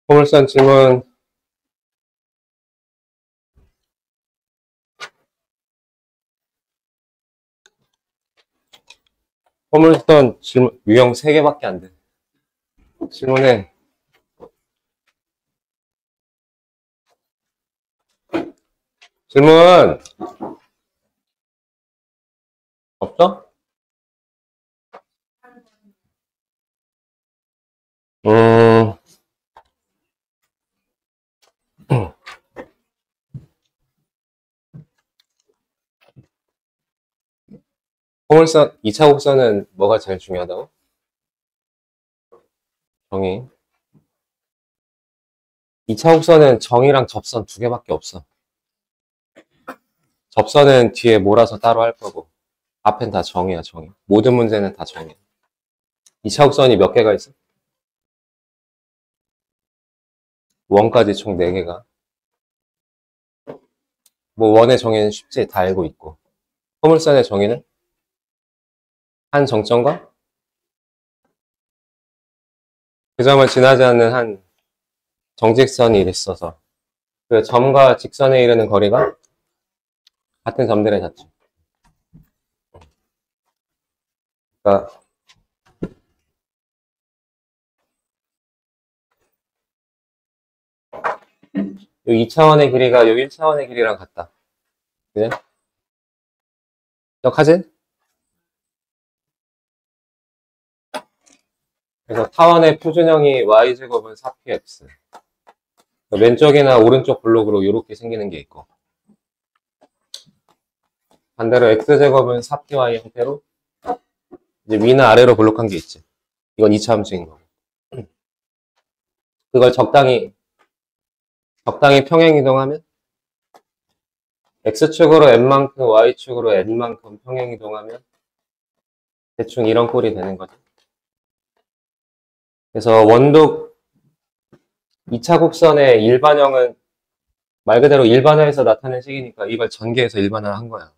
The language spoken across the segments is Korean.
포물선 질문. 포물선 질문 유형 3개밖에 안 돼. 질문해. 질문 없어? 음, 포물선 2차 곡선은 뭐가 제일 중요하다고? 정의. 2차 곡선은 정의랑 접선 2개밖에 없어. 접선은 뒤에 몰아서 따로 할 거고 앞엔 다 정의야, 정의. 모든 문제는 다 정의. 2차 곡선이 몇 개가 있어? 원까지 총 4개가. 뭐 원의 정의는 쉽지, 다 알고 있고. 포물선의 정의는 한 정점과 그 점을 지나지 않는 한 정직선이 있어서 그 점과 직선에 이르는 거리가 같은 점들의 자체. 그러니까 이 2차원의 길이가 이 1차원의 길이랑 같다. 그래? 기억하지? 그래서 타원의 표준형이 y제곱은 4px. 왼쪽이나 오른쪽 블록으로 이렇게 생기는 게 있고, 반대로 x제곱은 4py 형태로 이제 위나 아래로 블록한 게 있지. 이건 2차 함수인 거고. 그걸 적당히 평행 이동하면 x축으로 n만큼 y축으로 n만큼 평행 이동하면 대충 이런 꼴이 되는 거죠. 그래서 원독 2차 곡선의 일반형은 말 그대로 일반화해서 나타낸 식이니까 이걸 전개해서 일반화한 거야.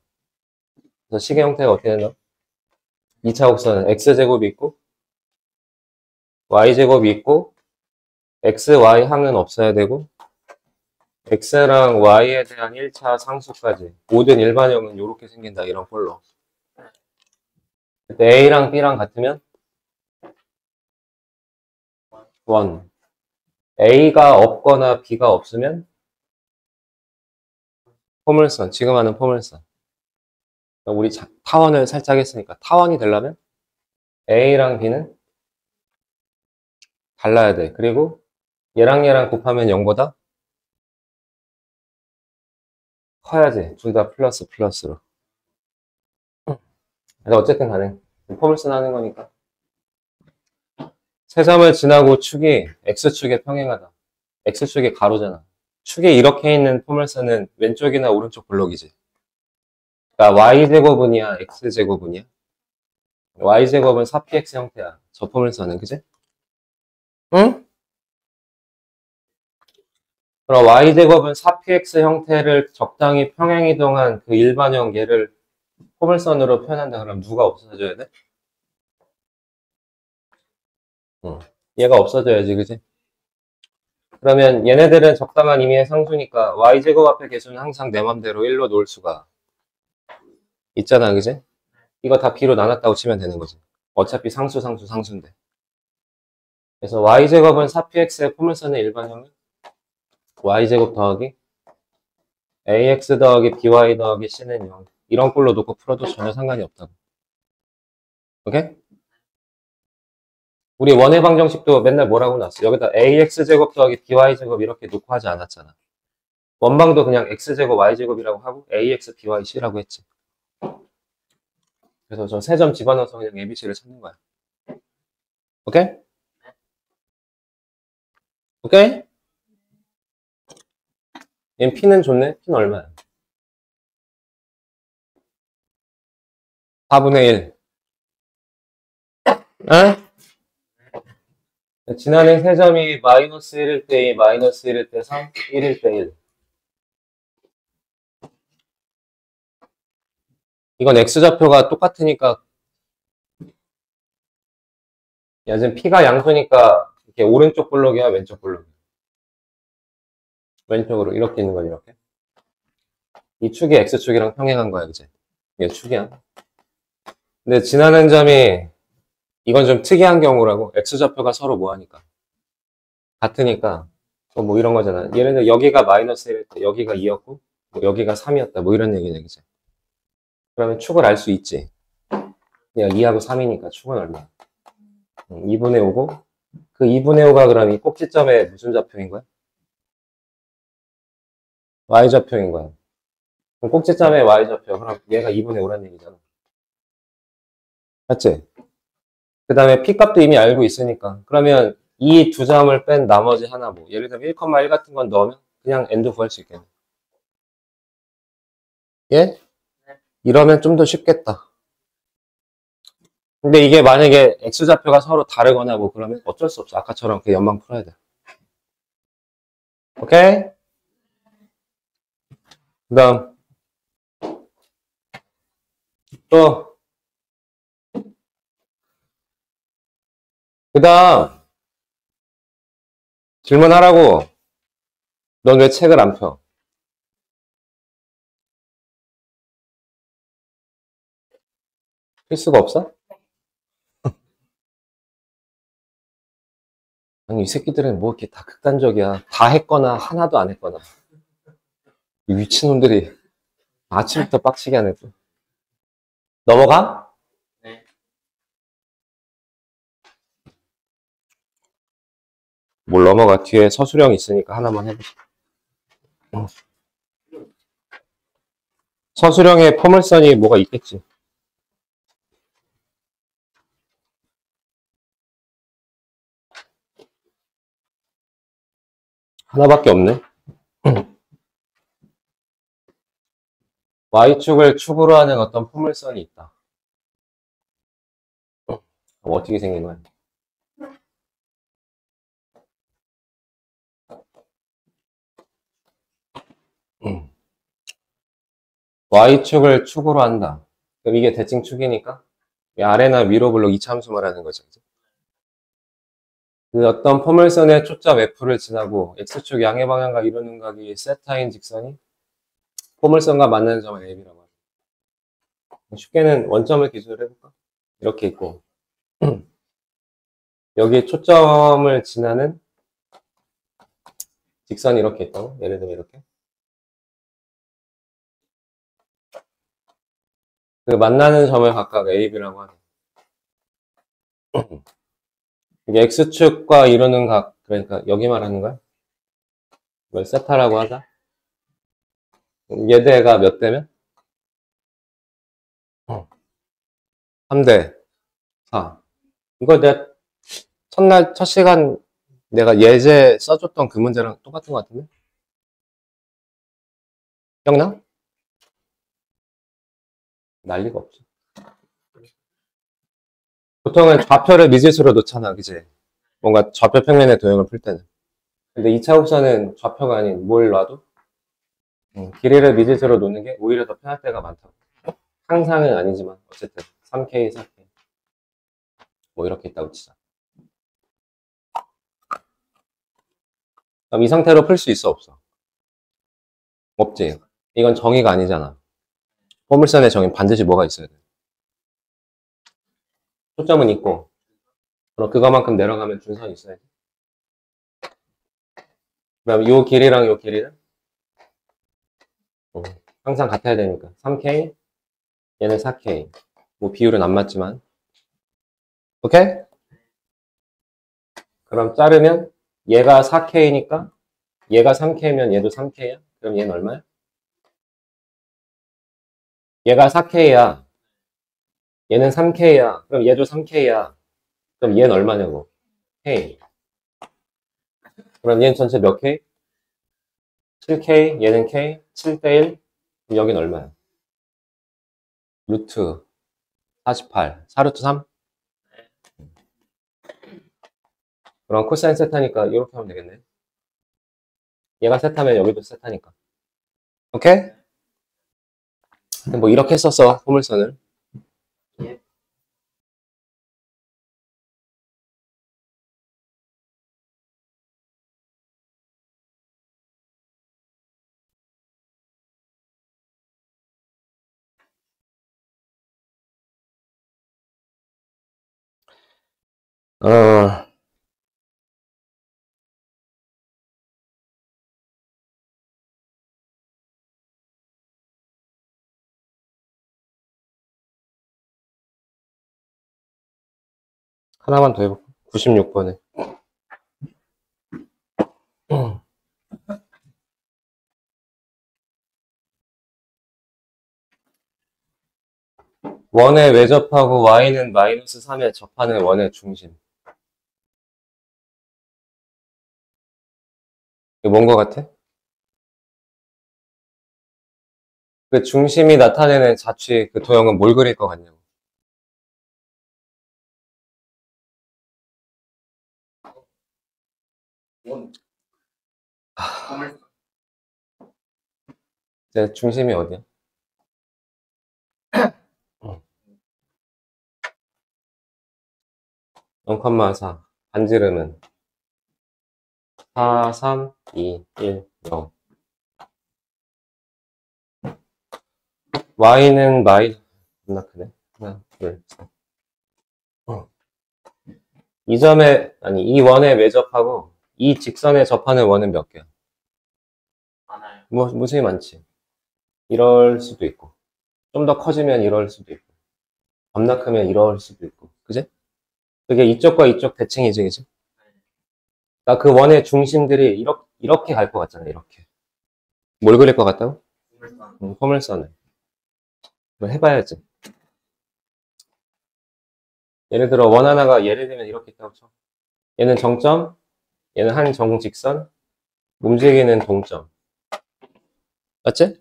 그래서 식의 형태가 어떻게 되나? 2차 곡선은 x제곱이 있고 y제곱이 있고 x, y 항은 없어야 되고 x랑 y에 대한 1차 상수까지 모든 일반형은 이렇게 생긴다. 이런 꼴로. 그때 a랑 b랑 같으면 1. a가 없거나 b가 없으면 포물선. 지금 하는 포물선. 우리 타원을 살짝 했으니까 타원이 되려면 a랑 b는 달라야 돼. 그리고 얘랑 곱하면 0보다 커야지. 둘 다 플러스로. 그래서 어쨌든 간에 포물선 하는 거니까. 세점을 지나고 축이 x축에 평행하다. x축이 가로잖아. 축이 이렇게 있는 포물선은 왼쪽이나 오른쪽 블록이지. 그러니까 y제곱은이야, x제곱은이야? y제곱은 4px 형태야. 저 포물선은, 그지? 응? 그럼 y제곱은 4px 형태를 적당히 평행이동한 그 일반형 얘를 포물선으로 표현한다. 그럼 누가 없어져야 돼? 응. 얘가 없어져야지, 그지? 그러면 얘네들은 적당한 의미의 상수니까 y제곱 앞에 개수는 항상 내 맘대로 1로 놓을 수가 있잖아, 그지? 이거 다 b로 나눴다고 치면 되는 거지. 어차피 상수인데. 그래서 y제곱은 4px의 포물선의 일반형은 y제곱 더하기 ax 더하기 by 더하기 c는 0. 이런 꼴로 놓고 풀어도 전혀 상관이 없다고. 오케이? 우리 원의 방정식도 맨날 뭐라고 나왔어? 여기다 ax제곱 더하기 by제곱 이렇게 놓고 하지 않았잖아. 원방도 그냥 x제곱 y제곱이라고 하고 ax by c라고 했지. 그래서 저 세 점 집어넣어서 그냥 ABC를 찾는 거야. 오케이? 오케이? 얘는 P는 좋네? P는 얼마야? 4분의 1. 어? 지난해 세 점이 마이너스 1일 때 2, 마이너스 1일 때 3, 1일 때 1. 이건 X좌표가 똑같으니까, 야, 지금 P가 양수니까, 이렇게 오른쪽 블록이야, 왼쪽 블록? 왼쪽으로 이렇게 있는 건 이렇게. 이 축이 X축이랑 평행한 거야, 그지? 이게 축이야. 근데 지나는 점이, 이건 좀 특이한 경우라고. X좌표가 서로 뭐 하니까. 같으니까. 뭐 이런 거잖아. 예를 들어 여기가 마이너스 1일 때 여기가 2였고, 뭐 여기가 3이었다. 뭐 이런 얘기네, 그지? 그러면 축을 알 수 있지. 그냥 2하고 3이니까 축은 얼마? 2분의 5고, 그 2분의 5가 그럼 이 꼭지점에 무슨 좌표인 거야? Y좌표인 거야. 그럼 꼭지점에 Y좌표. 그럼 얘가 2분의 5란 얘기잖아. 맞지? 그 다음에 P값도 이미 알고 있으니까. 그러면 이 두 점을 뺀 나머지 하나 뭐. 예를 들면 1,1 같은 건 넣으면 그냥 n도 구할 수 있겠네. 예? 이러면 좀 더 쉽겠다. 근데 이게 만약에 X좌표가 서로 다르거나 뭐 그러면 어쩔 수 없어. 아까처럼 그 연방 풀어야 돼. 오케이? 그 다음, 또, 그 다음, 질문하라고. 넌 왜 책을 안 펴? 필수가 없어? 아니, 이 새끼들은 뭐 이렇게 다 극단적이야. 다 했거나 하나도 안 했거나. 이 미친놈들이 아침부터 빡치게 하네. 또. 넘어가? 뭘 넘어가. 뒤에 서술형 있으니까 하나만 해보자. 서술형에 포물선이 뭐가 있겠지. 하나밖에 없네. Y축을 축으로 하는 어떤 포물선이 있다. 그럼 어떻게 생긴 거야? Y축을 축으로 한다. 그럼 이게 대칭 축이니까 이 아래나 위로 블록 이차함수 말하는 거죠. 그죠? 그 어떤 포물선의 초점 F를 지나고 X축 양의 방향과 이루는 각이 세타인 직선이 포물선과 만나는 점을 A라고 합니다. 쉽게는 원점을 기준으로 해볼까? 이렇게 있고 여기 초점을 지나는 직선이 이렇게 있다고? 예를 들면 이렇게. 그 만나는 점을 각각 A, B라고 하네. 이게 X축과 이루는 각, 그러니까 여기 말하는 거야? 이걸 세타라고 하자. 얘대가 몇 대면? 3대 4. 이거 내가 첫날, 첫 시간 내가 예제 써줬던 그 문제랑 똑같은 것 같은데? 기억나? 난리가 없지. 보통은 좌표를 미지수로 놓잖아, 그지? 뭔가 좌표 평면의 도형을 풀 때는. 근데 2차 곡선은 좌표가 아닌 뭘 놔도 길이를 미지수로 놓는 게 오히려 더 편할 때가 많다고. 항상은 아니지만 어쨌든 3K, 4K 뭐 이렇게 있다고 치자. 그럼 이 상태로 풀 수 있어, 없어? 없지. 이건 정의가 아니잖아. 포물선의 정의 반드시 뭐가 있어야 돼. 초점은 있고 그럼 그거만큼 내려가면 준선이 있어야 돼. 그럼 요 길이랑 요 길이는 항상 같아야 되니까 3K 얘는 4K 뭐 비율은 안 맞지만 오케이? 그럼 자르면 얘가 4K니까 얘가 3K면 얘도 3K야? 그럼 얘는 얼마야? 얘가 4K야. 얘는 3K야. 그럼 얘도 3K야. 그럼 얘는 얼마냐고? K. 그럼 얘는 전체 몇 K? 7K. 얘는 K. 7대 1. 그럼 여긴 얼마야? 루트 48. 4루트 3? 그럼 코사인 세타니까 이렇게 하면 되겠네. 얘가 세타면 여기도 세타니까. 오케이? 뭐 이렇게 썼어. 포물선을. 어, 하나만 더 해볼까? 96번에. 원에 외접하고 y는 마이너스 3에 접하는 원의 중심. 이게 뭔 것 같아? 그 중심이 나타내는 자취 그 도형은 뭘 그릴 것 같냐고. 이제 중심이 어디야? 0,4. 반지름은 4, 3, 2, 1, 0. y는 겁나 크네. 하나, 둘, 셋. 이 점에, 아니, 이 원에 외접하고 이 직선에 접하는 원은 몇 개야? 많아요. 무수히 많지. 이럴 수도 있고. 좀 더 커지면 이럴 수도 있고. 겁나 크면 이럴 수도 있고. 그지? 그게 이쪽과 이쪽 대칭이지, 그지? 그러니까 그 원의 중심들이 이렇게 갈 것 같잖아, 이렇게. 뭘 그릴 것 같다고? 포물선을. 뭐 해봐야지. 예를 들어, 원 하나가 예를 들면 이렇게 있다고 쳐. 얘는 정점, 얘는 한 정직선, 움직이는 동점. 맞지?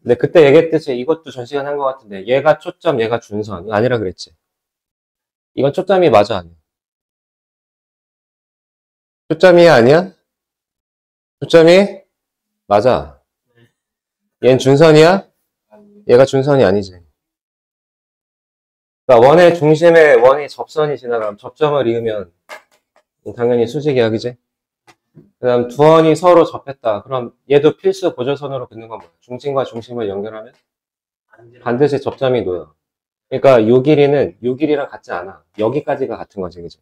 근데 그때 얘기했듯이 이것도 전 시간 한 것 같은데, 얘가 초점, 얘가 준선. 이거 아니라 그랬지. 이건 초점이 맞아, 아니야? 초점이야, 아니야? 초점이 맞아. 얘는 준선이야? 얘가 준선이 아니지. 그러니까 원의 중심에 원이 접선이 지나가면 접점을 이으면 당연히 수직이야, 그지? 그 다음 두 원이 서로 접했다. 그럼 얘도 필수 보조선으로 긋는 건 뭐야? 중심과 중심을 연결하면 반드시 접점이 놓여. 그러니까 요 길이는 요 길이랑 같지 않아. 여기까지가 같은 거지, 그지?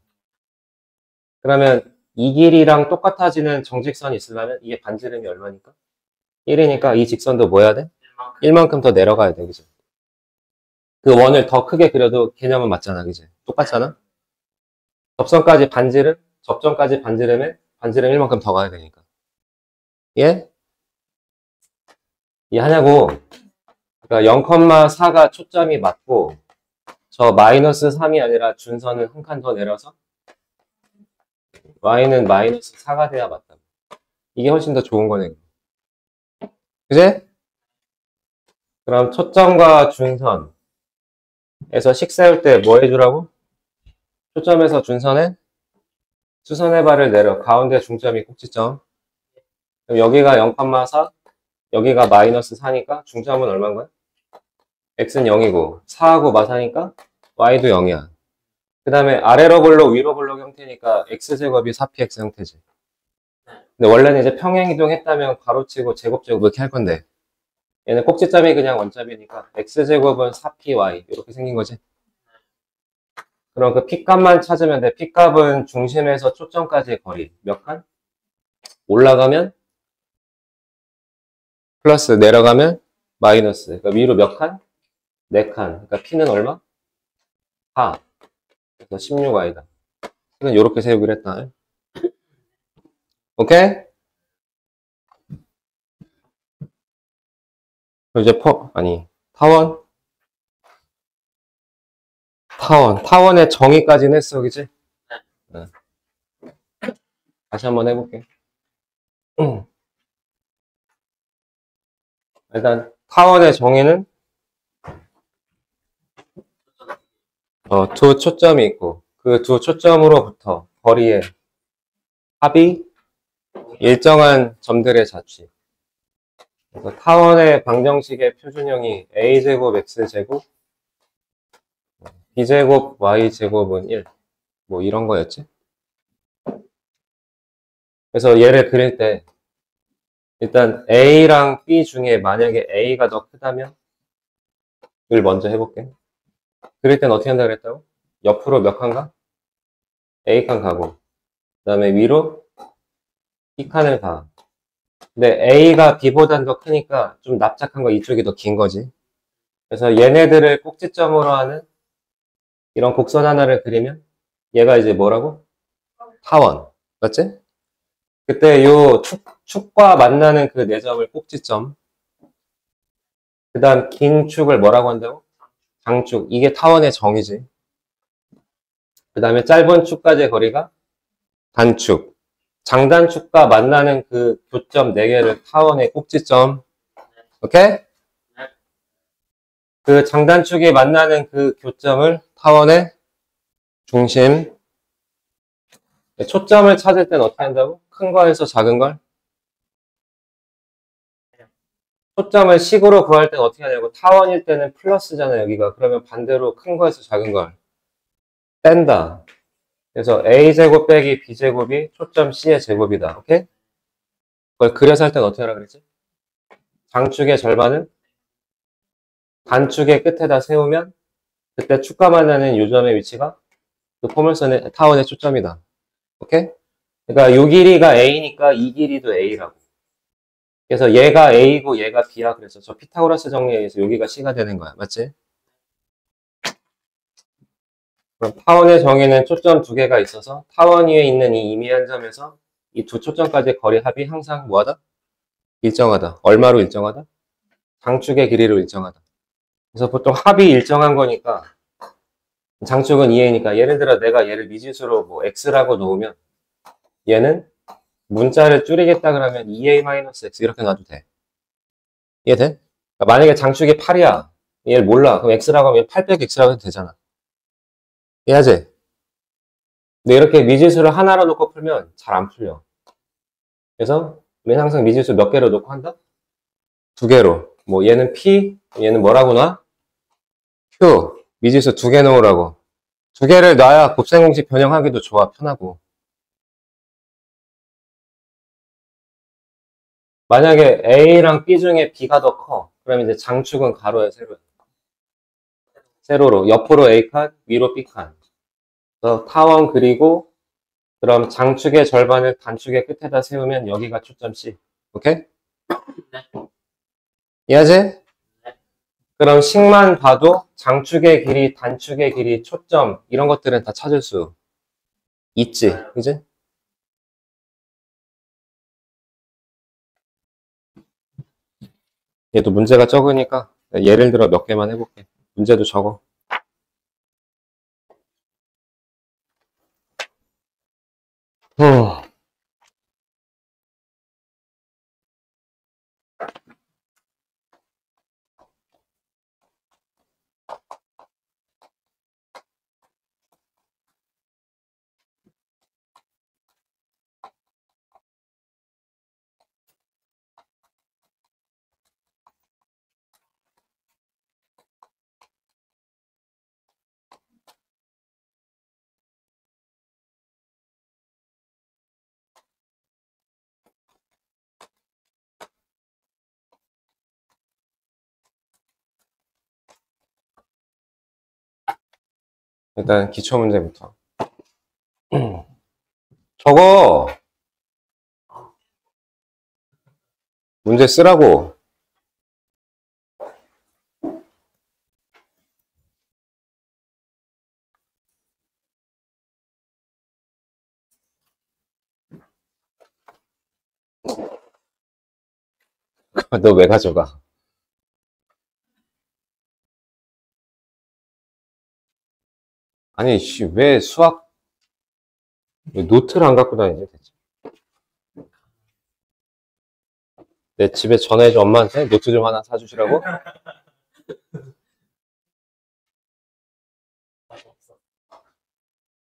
그러면 이 길이랑 똑같아지는 정직선이 있으려면 이게 반지름이 얼마니까? 1이니까 이 직선도 뭐 해야 돼? 1만큼 더 내려가야 돼, 그지? 그 원을 더 크게 그려도 개념은 맞잖아, 그지? 똑같잖아? 접선까지 반지름, 접점까지 반지름에 반지름 1만큼 더 가야 되니까. 예? 이해하냐고? 그러니까 0,4가 초점이 맞고 저 마이너스 3이 아니라 준선은 한 칸 더 내려서 y는 마이너스 4가 돼야 맞다. 이게 훨씬 더 좋은 거네. 그지? 그럼 초점과 준선에서 식 세울 때 뭐 해주라고? 초점에서 준선에 수선의 발을 내려 가운데 중점이 꼭지점. 그럼 여기가 0,4, 여기가 마이너스 4니까 중점은 얼마인 거야? x는 0이고 4하고 마사니까 y도 0이야. 그 다음에 아래로 볼록 위로 볼록 형태니까 x제곱이 4px 형태지. 근데 원래는 이제 평행이동 했다면 가로치고 제곱제곱 이렇게 할 건데 얘는 꼭지점이 그냥 원점이니까 x제곱은 4py 이렇게 생긴 거지. 그럼 그 p값만 찾으면 돼. p값은 중심에서 초점까지의 거리 몇 칸? 올라가면 플러스, 내려가면 마이너스. 그러니까 위로 몇 칸? 4칸. 그러니까 p는 얼마? 4. 그래서 16y다. 이건 이렇게 세우기로 했다. 오케이? 그럼 이제 타원? 타원의 정의까지는 했어, 그지? 네. 다시 한번 해볼게. 일단 타원의 정의는 두 초점이 있고 그 두 초점으로부터 거리의 합이 일정한 점들의 자취. 그래서 타원의 방정식의 표준형이 a제곱 x제곱 b제곱 y제곱은 1. 뭐 이런 거였지? 그래서 얘를 그릴 때 일단 a랑 b 중에 만약에 a가 더 크다면 을 먼저 해볼게. 그릴 땐 어떻게 한다 그랬다고? 옆으로 몇 칸가? A칸 가고, 그 다음에 위로 B칸을 가. 근데 A가 B보단 더 크니까 좀 납작한 거 이쪽이 더 긴 거지. 그래서 얘네들을 꼭지점으로 하는 이런 곡선 하나를 그리면 얘가 이제 뭐라고? 타원. 맞지? 그때 요 축과 만나는 그 네 점을 꼭지점. 그 다음 긴 축을 뭐라고 한다고? 장축. 이게 타원의 정이지. 그 다음에 짧은 축까지의 거리가 단축. 장단축과 만나는 그 교점 4개를 타원의 꼭지점. 오케이? 그 장단축이 만나는 그 교점을 타원의 중심. 초점을 찾을 땐 어떻게 한다고? 큰 거에서 작은 걸? 초점을 식으로 구할 땐 어떻게 하냐고? 타원일 때는 플러스잖아, 여기가. 그러면 반대로 큰 거에서 작은 걸 뺀다. 그래서 a제곱 빼기 b제곱이 초점 c의 제곱이다. 오케이? 그걸 그려서 할 땐 어떻게 하라 그랬지? 장축의 절반을 단축의 끝에다 세우면 그때 축과 만나는 요점의 위치가 그 포물선의 타원의 초점이다. 오케이? 그러니까 요 길이가 a니까 이 길이도 a라고. 그래서 얘가 a고 얘가 b야. 그래서 저 피타고라스 정리에 의해서 여기가 c가 되는 거야. 맞지? 그럼 타원의 정의는 초점 2개가 있어서 타원 위에 있는 이 임의한 점에서 이 두 초점까지의 거리 합이 항상 뭐하다? 일정하다. 얼마로 일정하다? 장축의 길이로 일정하다. 그래서 보통 합이 일정한 거니까 장축은 2a니까 예를 들어 내가 얘를 미지수로 뭐 x라고 놓으면 얘는 문자를 줄이겠다 그러면 2a-x 이렇게 놔도 돼. 이해돼? 그러니까 만약에 장축이 8이야. 얘를 몰라. 그럼 x라고 하면 8 빼기 x라고 해도 되잖아. 이해하지? 근데 이렇게 미지수를 하나로 놓고 풀면 잘 안 풀려. 그래서 우리는 항상 미지수 몇 개로 놓고 한다? 2개로. 뭐 얘는 p, 얘는 뭐라고 놔? q. 미지수 2개 놓으라고. 2개를 놔야 곱셈 공식 변형하기도 좋아. 편하고. 만약에 a랑 b 중에 b가 더 커. 그럼 이제 장축은 가로야, 세로야? 세로로. 옆으로 a칸, 위로 b칸. 그래서 타원 그리고 그럼 장축의 절반을 단축의 끝에다 세우면 여기가 초점 C. 오케이? 네. 이해하지? 네. 그럼 식만 봐도 장축의 길이, 단축의 길이, 초점 이런 것들은 다 찾을 수 있지. 그지? 얘도 문제가 적으니까 예를 들어 몇 개만 해볼게. 문제도 적어. 후. 일단 기초 문제부터. 적어. 문제 쓰라고. 너 왜 가져가? 아니, 씨, 왜 수학, 왜 노트를 안 갖고 다니지, 대체? 내 집에 전화해줘, 엄마한테 노트 좀 하나 사주시라고?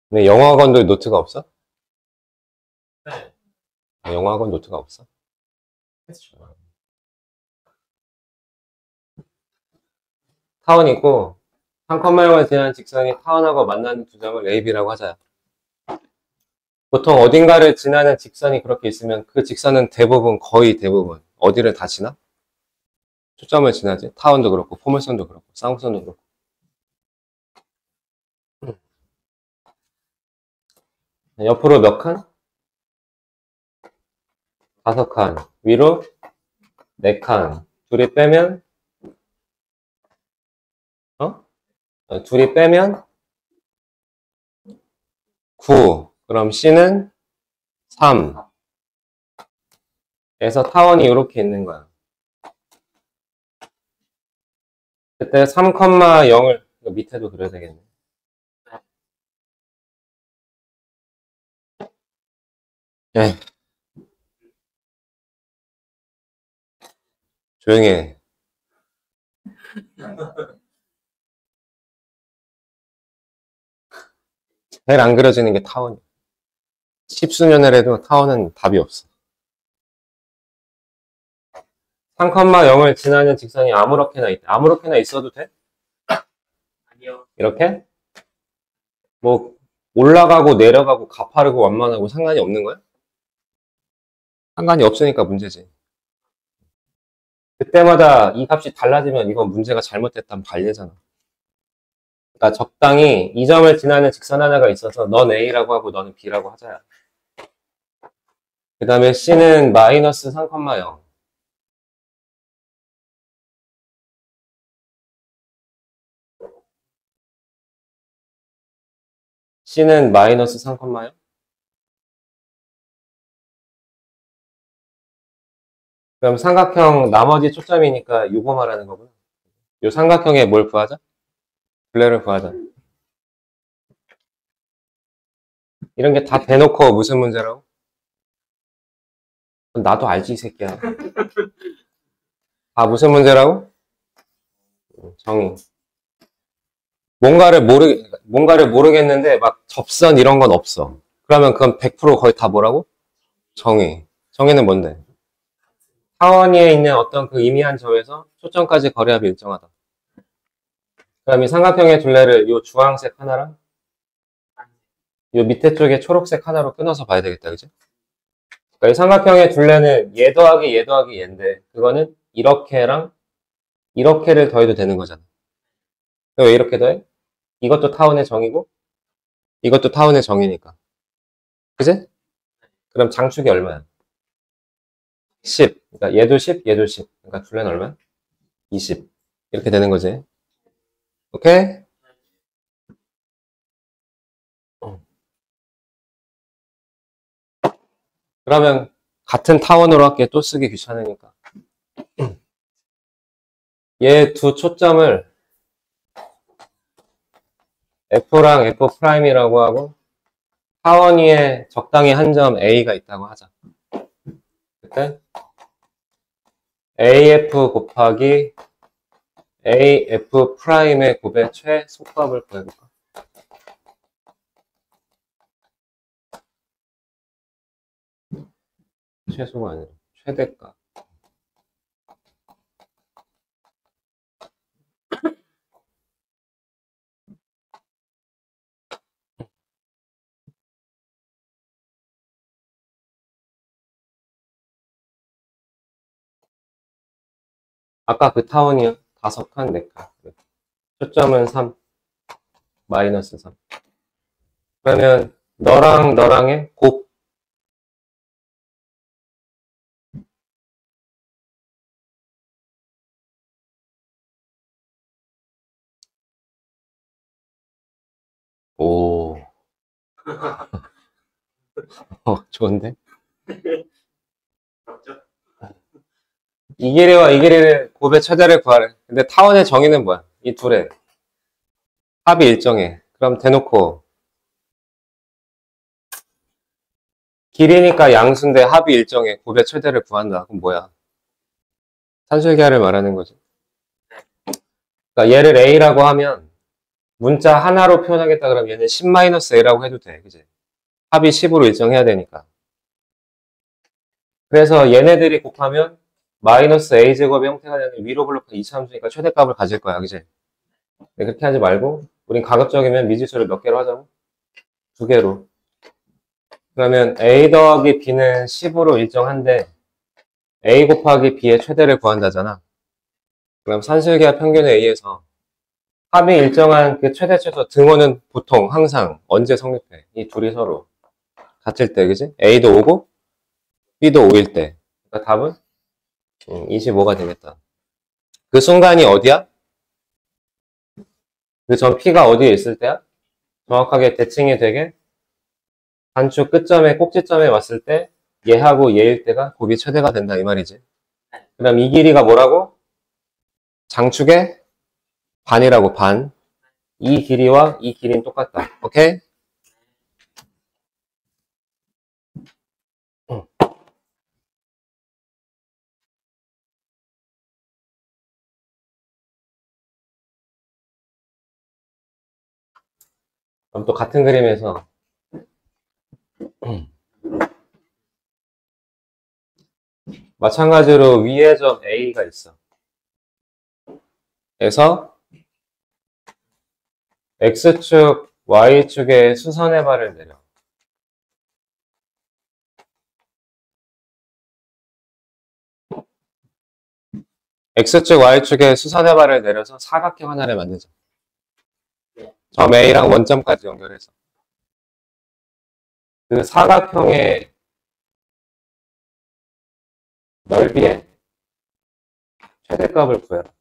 근데 영어학원도 노트가 없어? 네. 아, 영어학원 노트가 없어? 타원 있고, 한 컴마형을 지나는 직선이 타원하고 만나는 두 점을 AB라고 하자. 보통 어딘가를 지나는 직선이 그렇게 있으면 그 직선은 대부분, 거의 대부분, 어디를 다 지나? 초점을 지나지. 타원도 그렇고, 포물선도 그렇고, 쌍곡선도 그렇고. 옆으로 몇 칸? 5칸. 위로 4칸. 둘이 빼면, 둘이 빼면 9. 그럼 C는 3. 그래서 타원이 이렇게 있는 거야. 그때 3,0을 밑에도 그려야 되겠네. 네. 조용히 해. 제일 안 그려지는 게 타원이야. 십수년을 해도 타원은 답이 없어. 3,0을 지나는 직선이 아무렇게나 있대. 아무렇게나 있어도 돼? 아니요. 이렇게? 뭐 올라가고 내려가고 가파르고 완만하고 상관이 없는 거야? 상관이 없으니까 문제지. 그때마다 이 값이 달라지면 이건 문제가 잘못됐다면 관례잖아. 그러니까 적당히 이 점을 지나는 직선 하나가 있어서 넌 A라고 하고 너는 B라고 하자야. 그 다음에 C는 마이너스 3,0. C는 마이너스 3,0. 그럼 삼각형 나머지 초점이니까 요거 말하는 거구나. 요 삼각형에 뭘 구하자? 둘레를 구하자. 이런 게 다 대놓고 무슨 문제라고? 나도 알지, 이 새끼야. 아, 무슨 문제라고? 정의. 뭔가를 모르겠는데 막 접선 이런 건 없어. 그러면 그건 100% 거의 다 뭐라고? 정의. 정의는 뭔데? 타원위에 있는 어떤 그 임의한 점에서 초점까지 거리합이 일정하다. 그럼 이 삼각형의 둘레를 요 주황색 하나랑 요 밑에 쪽에 초록색 하나로 끊어서 봐야 되겠다, 그지? 그러니까 이 삼각형의 둘레는 얘 더하기 얘 더하기 얘인데 그거는 이렇게랑 이렇게를 더해도 되는 거잖아. 왜 이렇게 더해? 이것도 타원의 정의고 이것도 타원의 정의니까. 그지? 그럼 장축이 얼마야? 10. 그러니까 얘도 10, 얘도 10. 그러니까 둘레는 얼마야? 20. 이렇게 되는 거지. 오케이? 그러면 같은 타원으로 할게. 또 쓰기 귀찮으니까. 얘 두 초점을 F랑 F'이라고 하고 타원 위에 적당히 한 점 A가 있다고 하자. 그때 AF 곱하기 AF'의 곱의 최소값을 구해볼까? 최소가 아니라 최대값. 아까 그 타원이요. 5칸, 4칸. 초점은 3, 마이너스 3. 그러면 너랑 너랑의 곱. 오. 좋은데? 맞죠? 이 길이와 이 길이의 곱의 최대를 구하래. 근데 타원의 정의는 뭐야? 이 둘의 합이 일정해. 그럼 대놓고 길이니까 양수인데 합이 일정해. 곱의 최대를 구한다. 그럼 뭐야? 산술기하를 말하는 거지. 그러니까 얘를 A라고 하면 문자 하나로 표현하겠다 그러면 얘는 10-A라고 해도 돼. 그지? 합이 10으로 일정해야 되니까. 그래서 얘네들이 곱하면 마이너스 A제곱의 형태가 되는 위로 블록한 이차함수니까 최대값을 가질 거야. 그지? 네, 그렇게 하지 말고 우린 가급적이면 미지수를 몇 개로 하자고? 2개로. 그러면 A 더하기 B는 10으로 일정한데 A 곱하기 B의 최대를 구한다잖아. 그럼 산술기하 평균의 A에서 합이 일정한 그 최대 최소 등호는 보통 항상 언제 성립해? 이 둘이 서로 같을 때, 그지? A도 5고, B도 5일 때. 그러니까 답은 25가 되겠다. 그 순간이 어디야? 그 점 P가 어디에 있을 때야? 정확하게 대칭이 되게 단축 끝점에, 꼭지점에 왔을 때 얘하고 얘일 때가 곱이 최대가 된다 이 말이지. 그럼 이 길이가 뭐라고? 장축의 반이라고, 반. 이 길이와 이 길이는 똑같다. 오케이? 그럼 또 같은 그림에서 마찬가지로 위에 점 A가 있어. 그래서 X축, Y축의 수선의 발을 내려. X축, Y축의 수선의 발을 내려서 사각형 하나를 만들자. 점 A랑 원점까지 연결해서. 그 사각형의 넓이의 최대값을 구해라.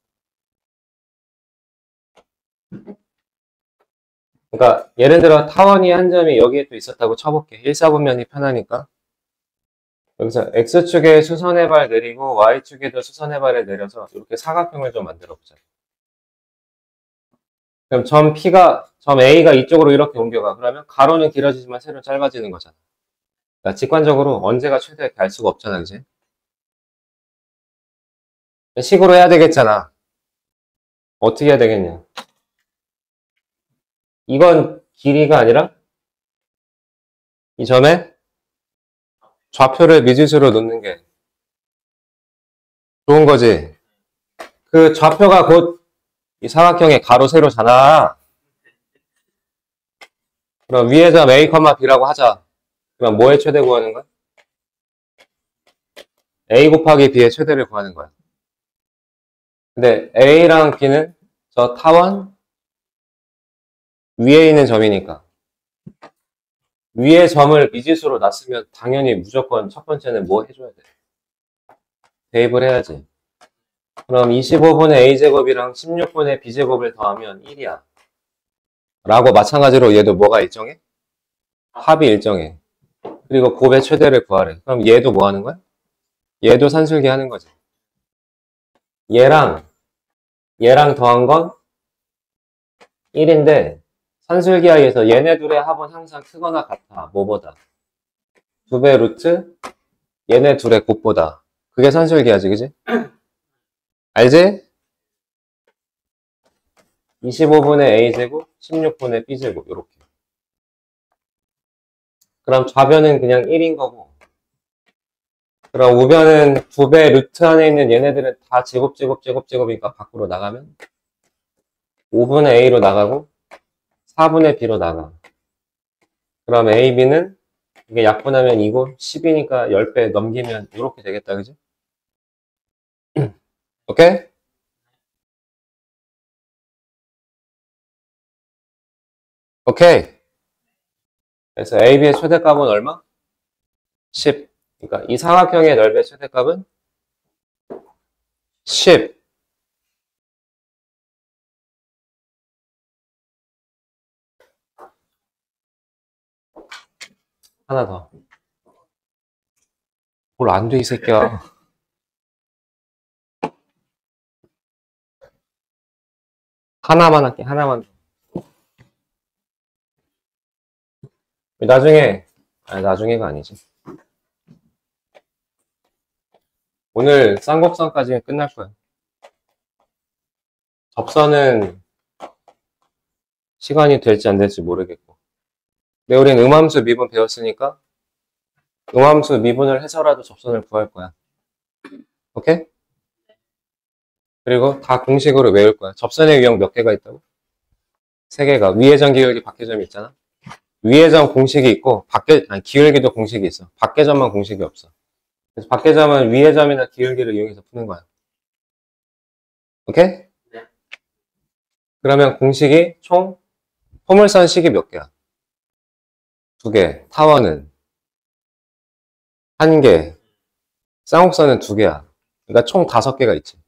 그러니까 예를 들어 타원이 한 점이 여기에 또 있었다고 쳐볼게. 1사분면이 편하니까. 여기서 X축에 수선의 발 내리고 Y축에도 수선의 발을 내려서 이렇게 사각형을 좀 만들어 보자. 그럼 점 A가 이쪽으로 이렇게 옮겨가. 그러면 가로는 길어지지만 세로는 짧아지는 거잖아. 그러니까 직관적으로 언제가 최대 이렇게 알 수가 없잖아, 그지? 식으로 해야 되겠잖아. 어떻게 해야 되겠냐? 이건 길이가 아니라 이 점에 좌표를 미지수로 놓는 게 좋은 거지. 그 좌표가 곧 이 사각형의 가로, 세로잖아. 그럼 위에 점 A, B라고 하자. 그럼 뭐의 최대 구하는 거야? A 곱하기 B의 최대를 구하는 거야. 근데 A랑 B는 저 타원 위에 있는 점이니까 위에 점을 미지수로 놨으면 당연히 무조건 첫 번째는 뭐 해줘야 돼? 대입을 해야지. 그럼 25분의 A제곱이랑 16분의 B제곱을 더하면 1이야. 라고 마찬가지로 얘도 뭐가 일정해? 합이 일정해. 그리고 곱의 최대를 구하래. 그럼 얘도 뭐 하는 거야? 얘도 산술기 하는 거지. 얘랑 더한 건 1인데 산술기하에서 얘네 둘의 합은 항상 크거나 같아. 뭐보다? 2배 루트 얘네 둘의 곱보다. 그게 산술기하지, 그지? 알지? 25분의 A제곱, 16분의 B제곱 이렇게. 그럼 좌변은 그냥 1인 거고, 그럼 우변은 2배 루트 안에 있는 얘네들은 다 제곱이니까 밖으로 나가면 5분의 A로 나가고 4분의 B로 나가. 그럼 A, B는 이게 약분하면 2고 10이니까 10배 넘기면 이렇게 되겠다, 그지? 오케이? 오케이. 그래서 A, B의 최대값은 얼마? 10. 그러니까 이 사각형의 넓이의 최대값은 10. 하나 더. 뭘 안 돼, 이 새끼야. 하나만 할게, 하나만. 나중에, 아니, 나중에가 아니지. 오늘 쌍곡선까지는 끝날 거야. 접선은 시간이 될지 안 될지 모르겠고. 근데 우린 음함수 미분 배웠으니까 음함수 미분을 해서라도 접선을 구할 거야. 오케이? 그리고 다 공식으로 외울 거야. 접선의 유형 몇 개가 있다고? 3개가. 위의 점, 기울기, 밖의 점이 있잖아. 위의 점 공식이 있고 기울기도 공식이 있어. 밖의 점만 공식이 없어. 그래서 밖의 점은 위의 점이나 기울기를 이용해서 푸는 거야. 오케이? 네. 그러면 공식이 총 포물선 식이 몇 개야? 2개. 타원은 1개, 쌍곡선은 2개야. 그러니까 총 5개가 있지.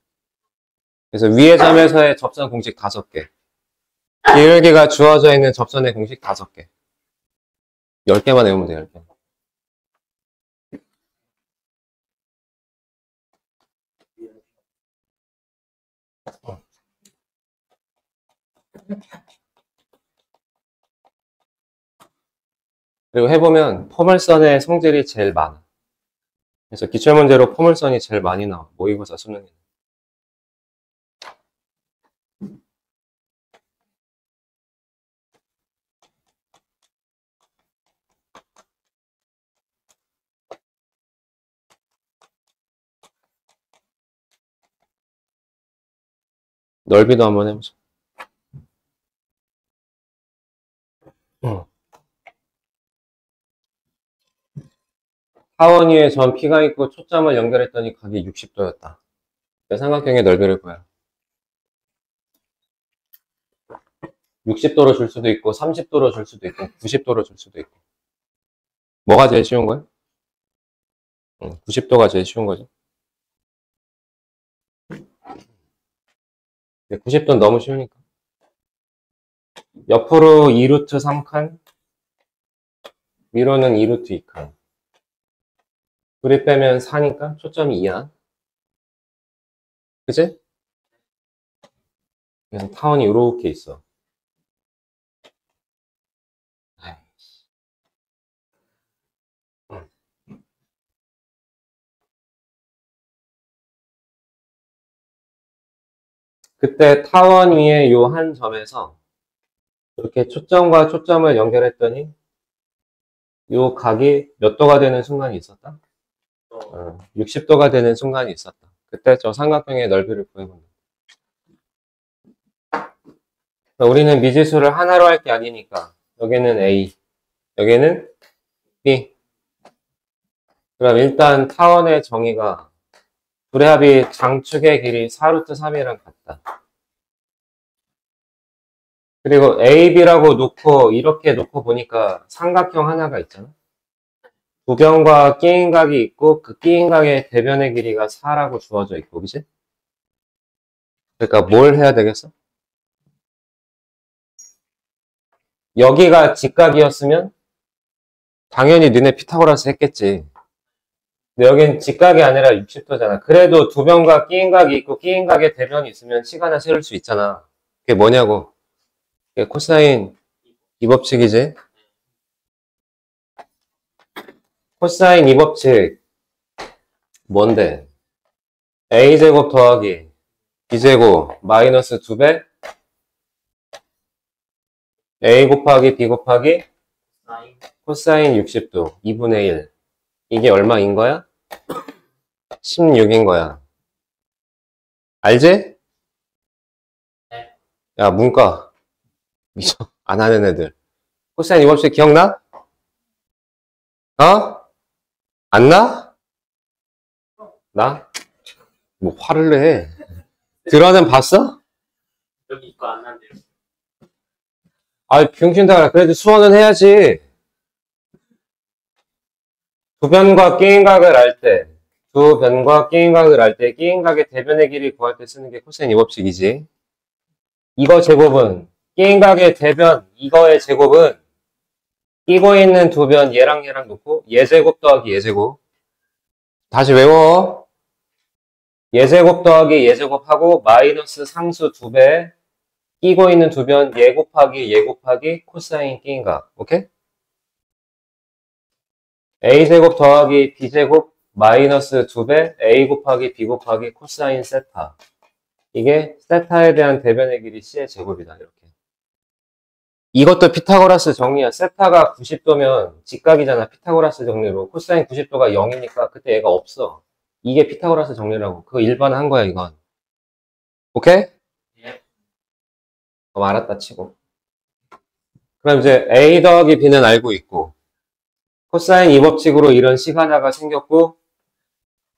그래서 위의 점에서의 접선 공식 5개. 기울기가 주어져 있는 접선의 공식 5개. 10개만 외우면 돼, 10개. 그리고 해보면 포물선의 성질이 제일 많아. 그래서 기출문제로 포물선이 제일 많이 나와. 모의고사 수능에. 넓이도 한번 해보자. 하원 위에 점 P가 있고 초점을 연결했더니 각이 60도였다. 삼각형의 넓이를 구해라. 60도로 줄 수도 있고 30도로 줄 수도 있고 90도로 줄 수도 있고. 뭐가 제일 쉬운 거야? 90도가 제일 쉬운 거지. 90도는 너무 쉬우니까. 옆으로 2루트 3칸, 위로는 2루트 2칸. 둘이 빼면 4니까 초점이 2야. 그치? 그래서 타원이 이렇게 있어. 그때 타원 위에 요 한 점에서 이렇게 초점과 초점을 연결했더니 요 각이 몇 도가 되는 순간이 있었다? 60도가 되는 순간이 있었다. 그때 저 삼각형의 넓이를 구해본다. 우리는 미지수를 하나로 할 게 아니니까 여기는 A, 여기는 B. 그럼 일단 타원의 정의가 둘의 합이 장축의 길이 4루트 3이랑 같다. 그리고 A, B라고 놓고 이렇게 놓고 보니까 삼각형 하나가 있잖아. 부경과 끼인각이 있고 그 끼인각의 대변의 길이가 4라고 주어져 있고, 그치? 그러니까 뭘 해야 되겠어? 여기가 직각이었으면 당연히 너네 피타고라스 했겠지. 근데 여긴 직각이 아니라 60도잖아. 그래도 두 변과 끼인각이 있고 끼인각의 대변이 있으면 식 하나 세울 수 있잖아. 그게 뭐냐고. 그게 코사인 이 법칙이지. 코사인 이 법칙 뭔데? a제곱 더하기 b제곱 마이너스 2배 a 곱하기 b 곱하기 코사인 60도 2분의 1. 이게 얼마인 거야? 16인 거야. 알지? 네. 야, 문과. 미쳐. 안 하는 애들. 코사인 이 법칙 기억나? 어? 안 나? 나? 뭐 화를 내. 드러는 봤어? 여기 있고 안 난대요. 아이, 병신다가 그래도 수원은 해야지. 두 변과 끼인각을 알 때, 두 변과 끼인각을 알 때, 끼인각의 대변의 길이 구할 때 쓰는 게 코사인 이 법칙이지. 이거 제곱은, 끼인각의 대변, 이거의 제곱은, 끼고 있는 두 변, 얘랑 얘랑 놓고, 얘제곱 더하기 얘제곱. 다시 외워. 얘제곱 더하기 얘제곱하고, 마이너스 상수 2배, 끼고 있는 두 변, 얘 곱하기 코사인 끼인각. 오케이? a제곱 더하기 b제곱 마이너스 2배 a 곱하기 b 곱하기 코사인 세타. 이게 세타에 대한 대변의 길이 c의 제곱이다. 이렇게. 이것도 피타고라스 정리야. 세타가 90도면 직각이잖아. 피타고라스 정리로. 코사인 90도가 0이니까 그때 얘가 없어. 이게 피타고라스 정리라고. 그거 일반한 거야, 이건. 오케이? 예. 알았다 치고. 그럼 이제 a 더하기 b는 알고 있고, 코사인 이 법칙으로 이런 식 하나가 생겼고,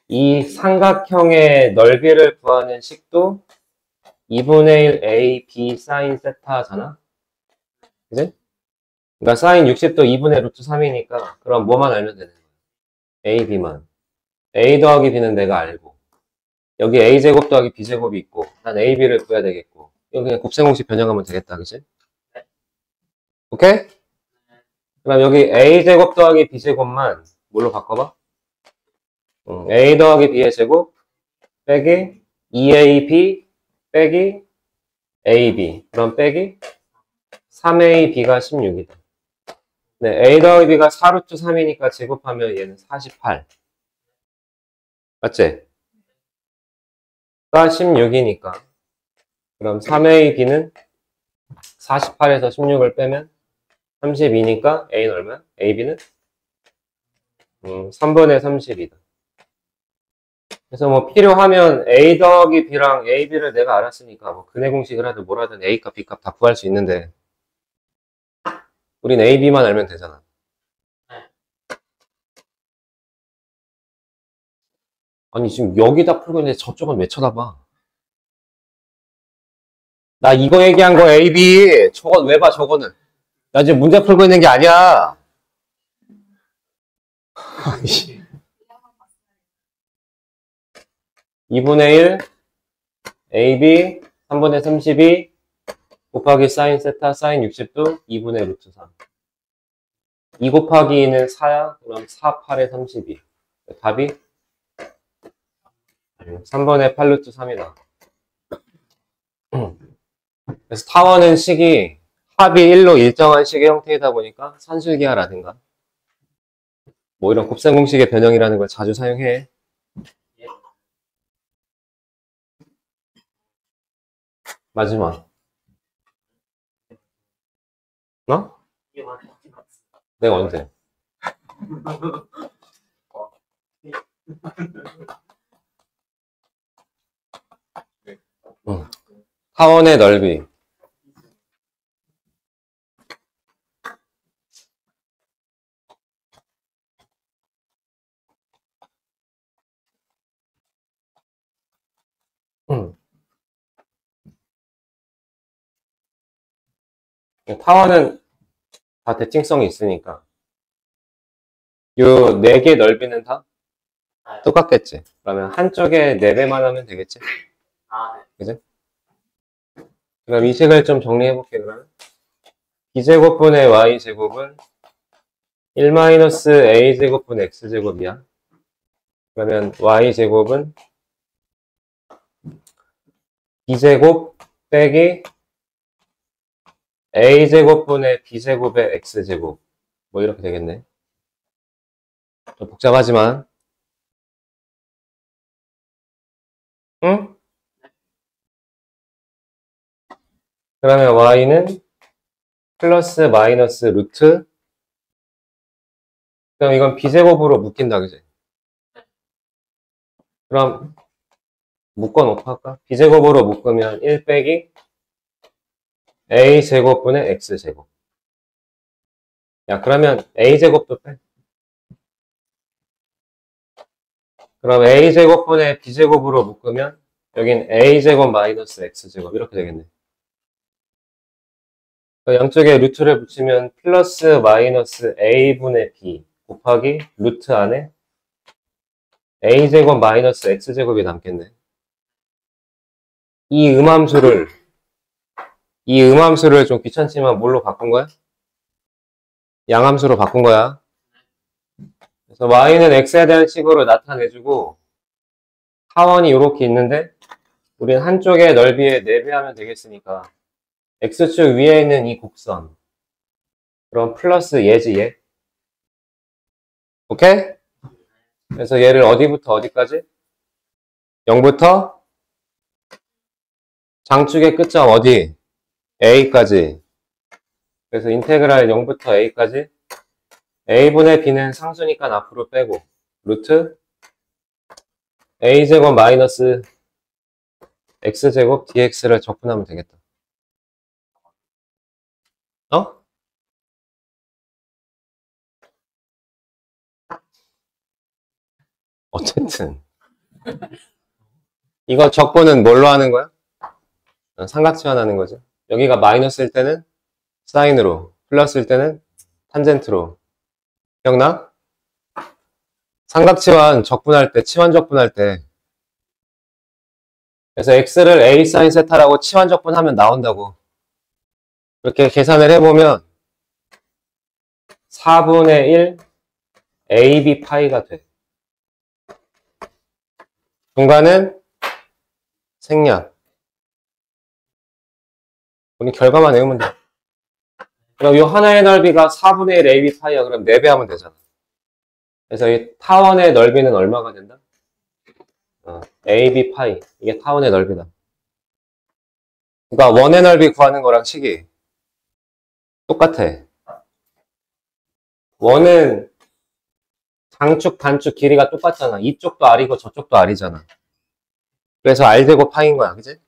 이 삼각형의 넓이를 구하는 식도 2분의 1 a b 사인 세타잖아. 그지? 그러니까 사인 60도 2분의 루트 3이니까 그럼 뭐만 알면 되는 거야? A, B만. A 더하기 B는 내가 알고. 여기 A제곱 더하기 B제곱이 있고, 난 A, B를 구해야 되겠고. 이거 그냥 곱셈공식 변형하면 되겠다, 그치? 오케이? 그럼 여기 A제곱 더하기 B제곱만 뭘로 바꿔봐? A 더하기 B의 제곱 빼기 2AB 빼기 AB. 그럼 빼기 3AB가 16이다. 네, A 더하기 B가 4루트 3이니까 제곱하면 얘는 48. 맞지? 가 16이니까. 그럼 3AB는 48에서 16을 빼면 32니까 A는 얼마야? AB는? 3분의 30이다. 그래서 뭐 필요하면 A 더하기 B랑 AB를 내가 알았으니까 뭐 근해 공식을 하든 뭘 하든 A 값, B 값 다 구할 수 있는데 우린 AB만 알면 되잖아. 아니 지금 여기다 풀고 있는데 저쪽은 왜 쳐다봐? 나 이거 얘기한 거 AB. 저건 왜 봐, 저거는. 나 지금 문제 풀고 있는 게 아니야. 2분의 1 AB 3분의 32 곱하기 사인 세타 사인 60도 2분의 루트 3. 2 곱하기 2는 4야. 그럼 4, 8에 32. 답이 3분의 8 루트 3이다. 그래서 타원은 식이 합이 1로 일정한 식의 형태이다 보니까 산술기하라든가 뭐 이런 곱셈 공식의 변형이라는 걸 자주 사용해. 마지막. 어? 내가 언제? 타원의 넓이. 타원은 다 대칭성이 있으니까 요 4개 넓이는 다 똑같겠지. 그러면 한쪽에 4배만 하면 되겠지. 그지? 그럼 이 식을 좀 정리해볼게. 그러면 B제곱분의 Y제곱은 1-A제곱분의 X제곱이야. 그러면 Y제곱은 B제곱 빼기 A제곱분의 B제곱의 X제곱. 뭐 이렇게 되겠네. 좀 복잡하지만. 응? 그러면 Y는 플러스 마이너스 루트. 그럼 이건 B제곱으로 묶인다, 그지? 그럼 묶어놓고 할까? B제곱으로 묶으면 1 빼기 A제곱분의 X제곱. 야, 그러면 A제곱도 빼. 그럼 A제곱분의 B제곱으로 묶으면 여긴 A제곱 마이너스 X제곱 이렇게 되겠네. 양쪽에 루트를 붙이면 플러스 마이너스 A분의 B 곱하기 루트 안에 A제곱 마이너스 X제곱이 남겠네. 이 음함수를 좀 귀찮지만 뭘로 바꾼 거야? 양함수로 바꾼 거야. 그래서 y는 x에 대한 식으로 나타내주고 하원이 이렇게 있는데 우린 한쪽의 넓이에 4배 하면 되겠으니까 x축 위에 있는 이 곡선 그럼 플러스 얘지 얘. 오케이? 그래서 얘를 어디부터 어디까지? 0부터 장축의 끝점 어디? a까지. 그래서 인테그랄 0부터 a까지 a분의 b는 상수니까 앞으로 빼고 루트 a제곱 마이너스 x제곱 dx를 적분하면 되겠다. 어? 어쨌든 이거 적분은 뭘로 하는 거야? 삼각치환하는 거죠. 여기가 마이너스일 때는 사인으로 플러스일 때는 탄젠트로. 기억나? 삼각치환 적분할 때, 치환 적분할 때. 그래서 x를 a sin 세타라고 치환 적분하면 나온다고. 이렇게 계산을 해보면 4분의 1 ab 파이가 돼. 중간은 생략. 우리 결과만 외우면 돼. 그럼 이 하나의 넓이가 4분의 1 ab 파이야. 그럼 4배 하면 되잖아. 그래서 이 타원의 넓이는 얼마가 된다? ab 파이. 이게 타원의 넓이다. 그러니까 원의 넓이 구하는 거랑 식이 똑같아. 원은 장축, 단축 길이가 똑같잖아. 이쪽도 R이고 저쪽도 R이잖아. 그래서 R제곱 파이인 거야. 그지?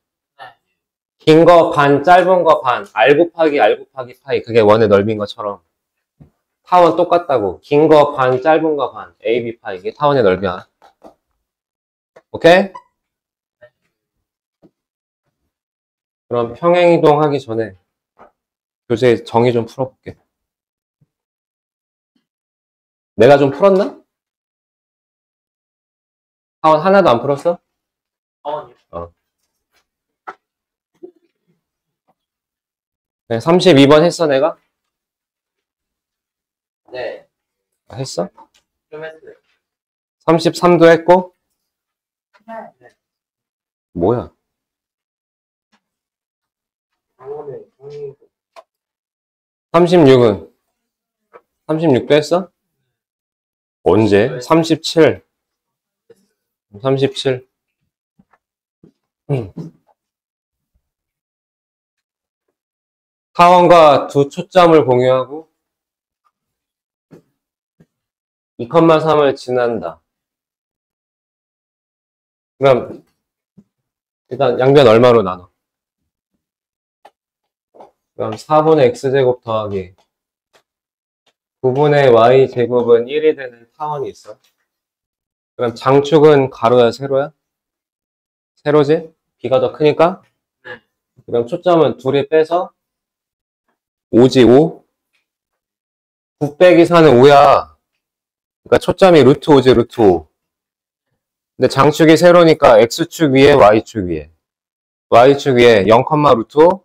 긴 거 반, 짧은 거 반. R 곱하기 파이. 그게 원의 넓이인 것처럼. 타원 똑같다고. 긴 거 반, 짧은 거 반. AB 파이. 이게 타원의 넓이야. 오케이? 그럼 평행이동 하기 전에 교재 정의 좀 풀어볼게. 내가 좀 풀었나? 타원 하나도 안 풀었어? 타원이요. 네, 32번 했어, 내가? 네. 했어? 좀 했어요. 33도 했고? 네. 뭐야? 타원은 36은? 36도 했어? 언제? 37. 37. 타원과 두 초점을 공유하고 2,3을 지난다. 그럼 일단 양변 얼마로 나눠? 그럼 4분의 x제곱 더하기 9분의 y제곱은 1이 되는 타원이 있어. 그럼 장축은 가로야, 세로야? 세로지? b가 더 크니까? 네. 그럼 초점은 둘이 빼서 5지, 5? 9 빼기 4는 5야. 그러니까 초점이 루트 5지, 루트 5. 근데 장축이 세로니까 x축 위에, y축 위에. y축 위에 0, 루트 5,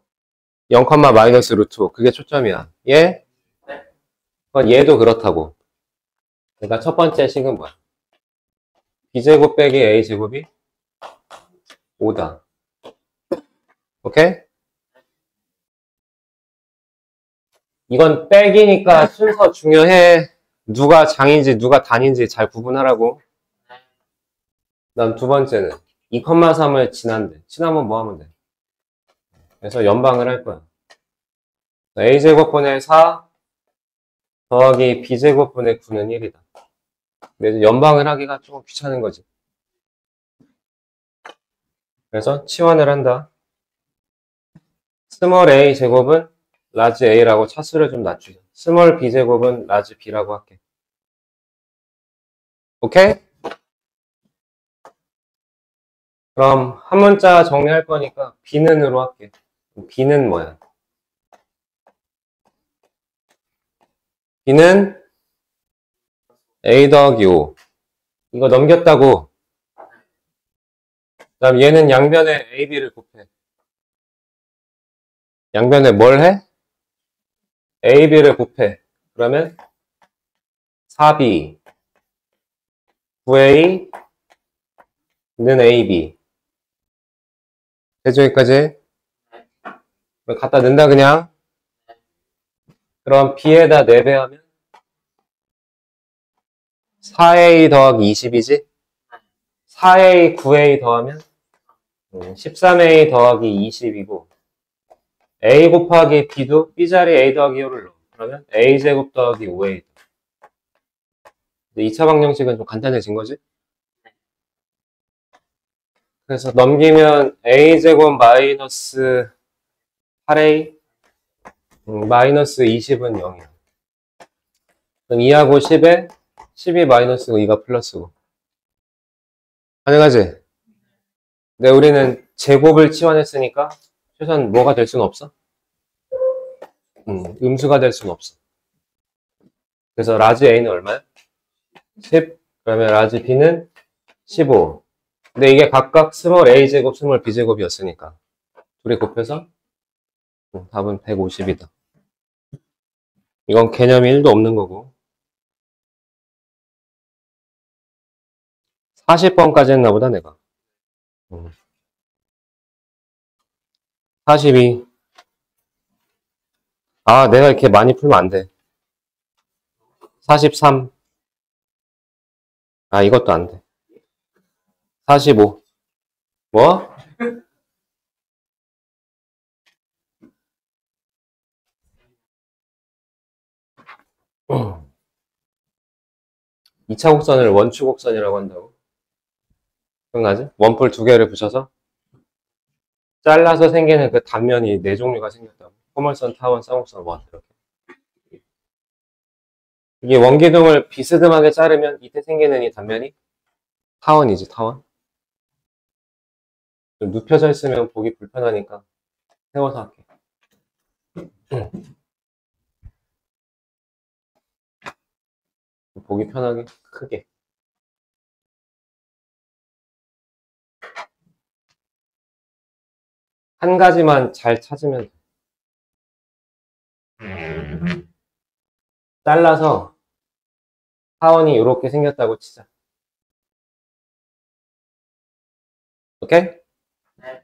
0, 마이너스 루트 5. 그게 초점이야. 얘? 그건 얘도 그렇다고. 그러니까 첫 번째 식은 뭐야? b제곱 빼기 a제곱이 5다. 오케이? 이건 빼기니까 순서 중요해. 누가 장인지 누가 단인지 잘 구분하라고. 그다음 두 번째는 2,3을 지난대. 지나면 뭐 하면 돼? 그래서 연방을 할 거야. a제곱분의 4 더하기 b제곱분의 9는 1이다. 근데 연방을 하기가 조금 귀찮은 거지. 그래서 치환을 한다. 스몰 a 제곱은 라지 a라고 차수를 좀 낮추자. 스몰 b 제곱은 라지 b라고 할게. 오케이? 그럼 한 문자 정리할 거니까 b는으로 할게. b는 뭐야? b는 a 더하기 5. 이거 넘겼다고. 그 다음 얘는 양변에 ab를 곱해. 양변에 뭘 해? ab를 곱해. 그러면 4b 9a는 ab. 되죠, 여기까지? 갖다 넣는다, 그냥. 그럼 b에다 4배 하면 4a 더하기 20이지? 4a, 9a 더하면 13a 더하기 20이고 a 곱하기 b도 b자리 a 더하기 5를 넣어. 그러면 a제곱 더하기 5a. 2차 방정식은 좀 간단해진 거지? 그래서 넘기면 a제곱 마이너스 8a 마이너스 20은 0이야. 그럼 2하고 10에 12 마이너스고 2가 플러스고. 가능하지? 근데 우리는 제곱을 치환했으니까 최소한 뭐가 될 수는 없어? 음수가 될 수는 없어. 그래서 라지 a는 얼마야? 10. 그러면 라지 B는 15. 근데 이게 각각 스몰 A제곱, 스몰 B제곱이었으니까. 둘이 곱해서 답은 150이다. 이건 개념이 1도 없는 거고. 40번까지 했나 보다, 내가. 42. 아, 내가 이렇게 많이 풀면 안 돼. 43. 아, 이것도 안 돼. 45. 뭐? 2차 곡선을 원축 곡선이라고 한다고? 기억나지? 원뿔 두 개를 붙여서 잘라서 생기는 그 단면이 네 종류가 생겼다고. 포멀선, 타원, 쌍곡선, 원. 이렇게. 이게 원기둥을 비스듬하게 자르면 이때 생기는 이 단면이 타원이지, 타원. 좀 눕혀져 있으면 보기 불편하니까 세워서 할게. 보기 편하게, 크게. 한 가지만 잘 찾으면 돼. 잘라서 타원이 이렇게 생겼다고 치자. 오케이? 네.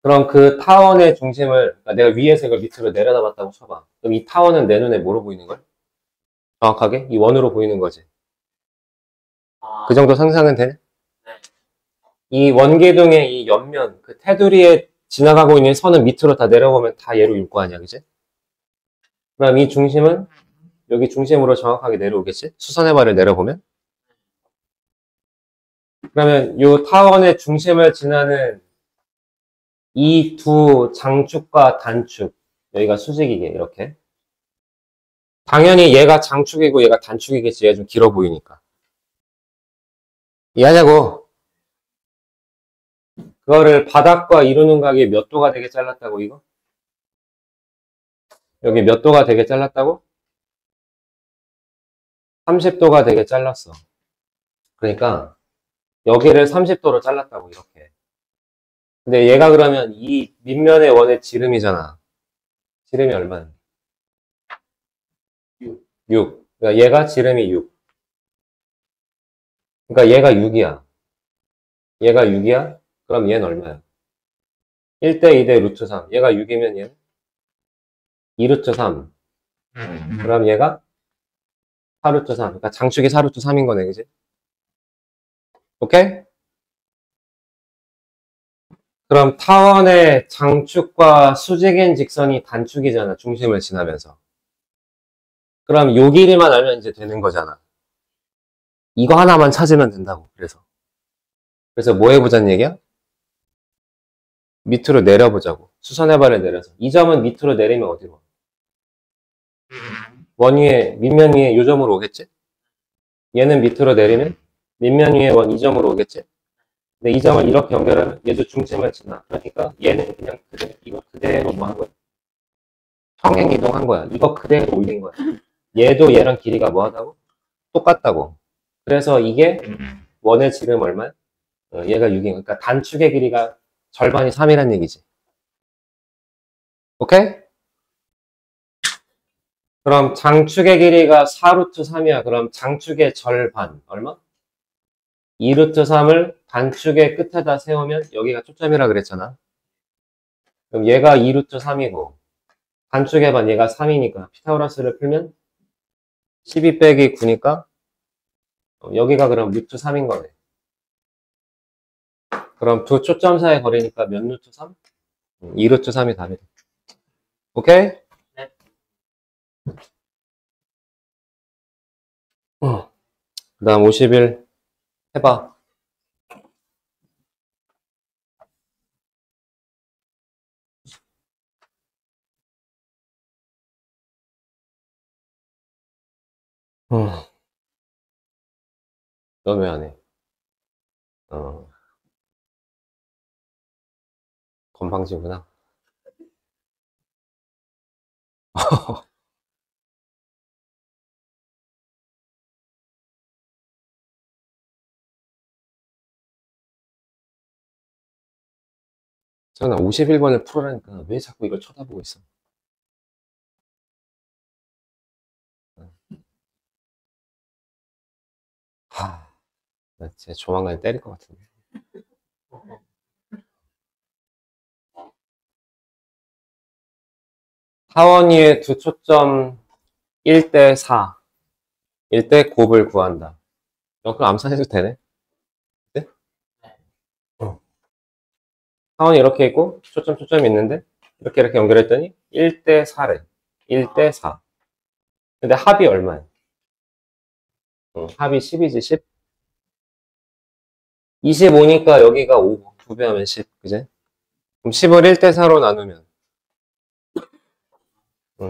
그럼 그 타원의 중심을, 그러니까 내가 위에서 이걸 밑으로 내려다봤다고 쳐봐. 그럼 이 타원은 내 눈에 뭐로 보이는 거야? 정확하게? 이 원으로 보이는 거지. 아, 그 정도 상상은 돼? 네. 이 원기둥의 이 옆면, 그 테두리에 지나가고 있는 선은 밑으로 다 내려보면 다 얘로 올 거 아니야, 그지? 그럼 이 중심은 여기 중심으로 정확하게 내려오겠지? 수선의 발을 내려보면? 그러면 이 타원의 중심을 지나는 이 두 장축과 단축, 여기가 수직이게, 이렇게. 당연히 얘가 장축이고 얘가 단축이겠지. 얘가 좀 길어 보이니까. 이해하냐고. 그거를 바닥과 이루는 각이 몇 도가 되게 잘랐다고, 이거? 여기 몇 도가 되게 잘랐다고? 30도가 되게 잘랐어. 그러니까 여기를 30도로 잘랐다고, 이렇게. 근데 얘가 그러면 이 밑면의 원의 지름이잖아. 지름이 얼마야? 6. 그러니까 얘가 지름이 6. 그러니까 얘가 6이야. 얘가 6이야? 그럼 얘는 얼마야? 1대 2대 루트 3. 얘가 6이면 얘는 2루트 3. 그럼 얘가 4루트 3. 그러니까 장축이 4루트 3인 거네, 그지? 오케이? 그럼 타원의 장축과 수직인 직선이 단축이잖아, 중심을 지나면서. 그럼 요 길이만 알면 이제 되는 거잖아. 이거 하나만 찾으면 된다고, 그래서. 그래서 뭐 해보자는 얘기야? 밑으로 내려보자고. 수선의 발을 내려서. 이 점은 밑으로 내리면 어디로 와? 원 위에, 밑면 위에 요 점으로 오겠지? 얘는 밑으로 내리면 밑면 위에 원 이 점으로 오겠지? 근데 이 점을 이렇게 연결하면 얘도 중심을 지나. 그러니까 얘는 그냥 그대로, 이거 그대로 뭐 한 거야? 평행 이동한 거야. 이거 그대로 올린 거야. 얘도 얘랑 길이가 뭐 하다고? 똑같다고. 그래서 이게 원의 지름 얼마야? 얘가 6인 그러니까 단축의 길이가 절반이 3이란 얘기지. 오케이? 그럼 장축의 길이가 4루트 3이야. 그럼 장축의 절반 얼마? 2루트 3을 단축의 끝에다 세우면 여기가 초점이라 그랬잖아. 그럼 얘가 2루트 3이고 단축의 반 얘가 3이니까 피타고라스를 풀면 12 빼기 9니까 여기가 그럼 루트 3인 거네. 그럼 두 초점 사이의 거리니까 몇 루트 3? 2루트 3이 답이다. 오케이? 네. 그 다음 51 해봐. 넌 왜 안 해? 건방지구나. 저는 51번을 풀으라니까 왜 자꾸 이걸 쳐다보고 있어? 나 진짜 조만간 때릴 것 같은데. 하원이의 두 초점 1대 4. 1대 곱을 구한다. 그럼 암산해도 되네? 네? 하원이 이렇게 있고, 초점이 있는데, 이렇게 연결했더니, 1대 4래. 1대 4. 근데 합이 얼마야? 합이 10이지, 10. 25니까 여기가 5. 2배 하면 10. 그제? 그럼 10을 1대 4로 나누면,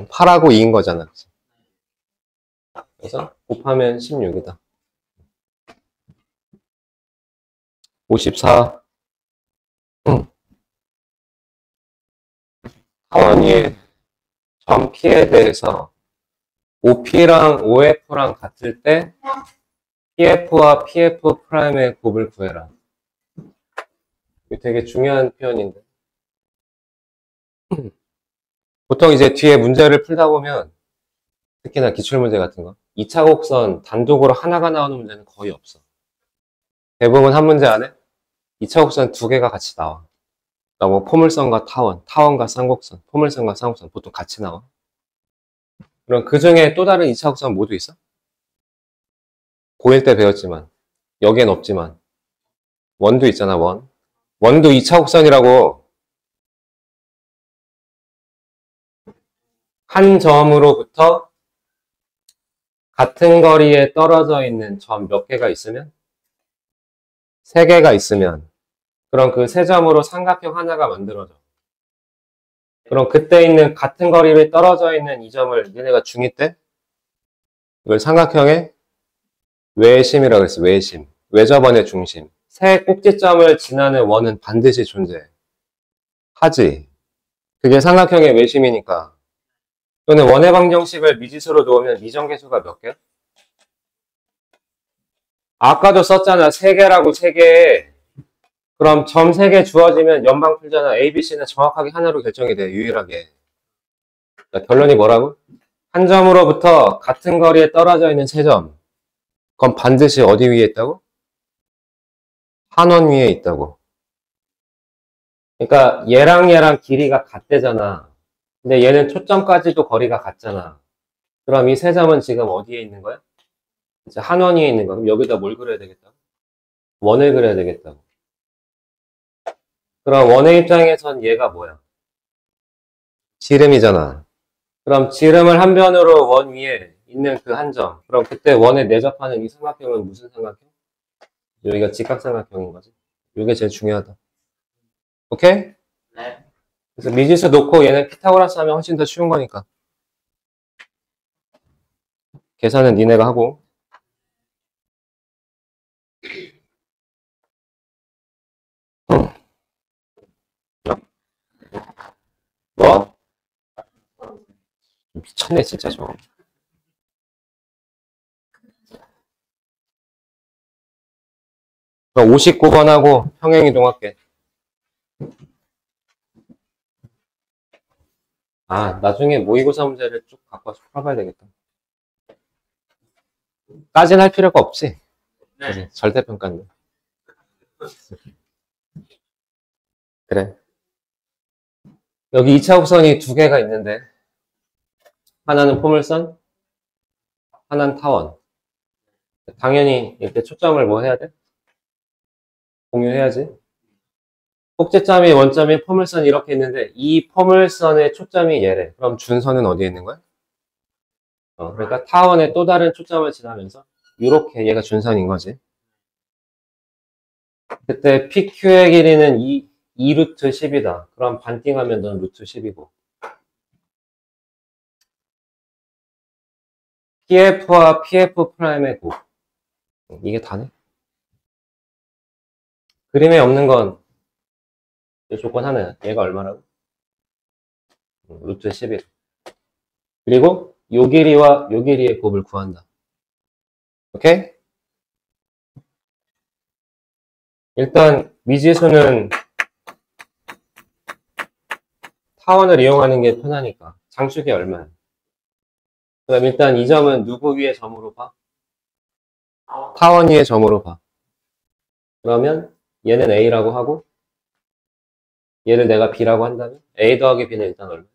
8하고 2인 거잖아. 그치? 그래서 곱하면 16이다. 54. 하원이의 점 P에 대해서 OP랑 OF랑 같을 때 PF와 PF 프라임의 곱을 구해라. 이게 되게 중요한 표현인데. 보통 이제 뒤에 문제를 풀다 보면 특히나 기출문제 같은 거 2차 곡선 단독으로 하나가 나오는 문제는 거의 없어. 대부분 한 문제 안에 2차 곡선 두 개가 같이 나와. 그러니까 뭐 포물선과 타원, 타원과 쌍곡선, 포물선과 쌍곡선 보통 같이 나와. 그럼 그 중에 또 다른 2차 곡선 모두 있어? 고1 때 배웠지만 여기엔 없지만 원도 있잖아, 원. 원도 2차 곡선이라고 한 점으로부터 같은 거리에 떨어져 있는 점 몇 개가 있으면? 3개가 있으면 그럼 그 세 점으로 삼각형 하나가 만들어져. 그럼 그때 있는 같은 거리에 떨어져 있는 이 점을 얘네가 중2 때 이걸 삼각형의 외심이라고 그랬어. 외심. 외접원의 중심. 세 꼭지점을 지나는 원은 반드시 존재해. 하지. 그게 삼각형의 외심이니까. 또는 원의 방정식을 미지수로 놓으면 미정계수가 몇 개야? 아까도 썼잖아. 3개라고 3개. 그럼 점 3개 주어지면 연방 풀잖아. A, B, C는 정확하게 하나로 결정이 돼. 유일하게. 자, 결론이 뭐라고? 한 점으로부터 같은 거리에 떨어져 있는 3점. 그럼 반드시 어디 위에 있다고? 한원 위에 있다고. 그러니까 얘랑 길이가 같대잖아. 근데 얘는 초점까지도 거리가 같잖아. 그럼 이 3점은 지금 어디에 있는 거야? 이제 한원 위에 있는 거야. 그럼 여기다 뭘 그려야 되겠다고? 원을 그려야 되겠다고. 그럼 원의 입장에선 얘가 뭐야? 지름이잖아. 그럼 지름을 한 변으로 원 위에 있는 그 한 점. 그럼 그때 원에 내접하는 이 삼각형은 무슨 삼각형? 여기가 직각삼각형인 거지. 이게 제일 중요하다. 오케이? 네. 그래서 미지수 놓고 얘는 피타고라스 하면 훨씬 더 쉬운 거니까. 계산은 니네가 하고. 뭐? 미쳤네 진짜 저거. 59번하고 평행이동할게. 아, 나중에 모의고사 문제를 쭉 갖고 와서 풀어봐야 되겠다. 까진 할 필요가 없지. 네. 절대평가는. 그래. 여기 2차 곡선이 두 개가 있는데 하나는 포물선, 하나는 타원. 당연히 이렇게 초점을 뭐 해야 돼? 공유해야지. 꼭지점이 원점이 포물선이 이렇게 있는데 이 포물선의 초점이 얘래. 그럼 준선은 어디에 있는 거야? 그러니까 타원의 또 다른 초점을 지나면서 이렇게 얘가 준선인 거지. 그때 PQ의 길이는 2 루트 10이다. 그럼 반띵하면 넌 루트 10이고. PF와 PF 프라임의 곱. 이게 다네. 그림에 없는 건 조건 하나야. 얘가 얼마라고? 루트 11. 그리고 요 길이와 요 길이의 곱을 구한다. 오케이? 일단 미지수는 타원을 이용하는 게 편하니까. 장축이 얼마야? 그럼 일단 이 점은 누구 위에 점으로 봐? 타원 위에 점으로 봐. 그러면 얘는 A라고 하고 얘를 내가 B라고 한다면 A 더하기 B는 일단 얼마?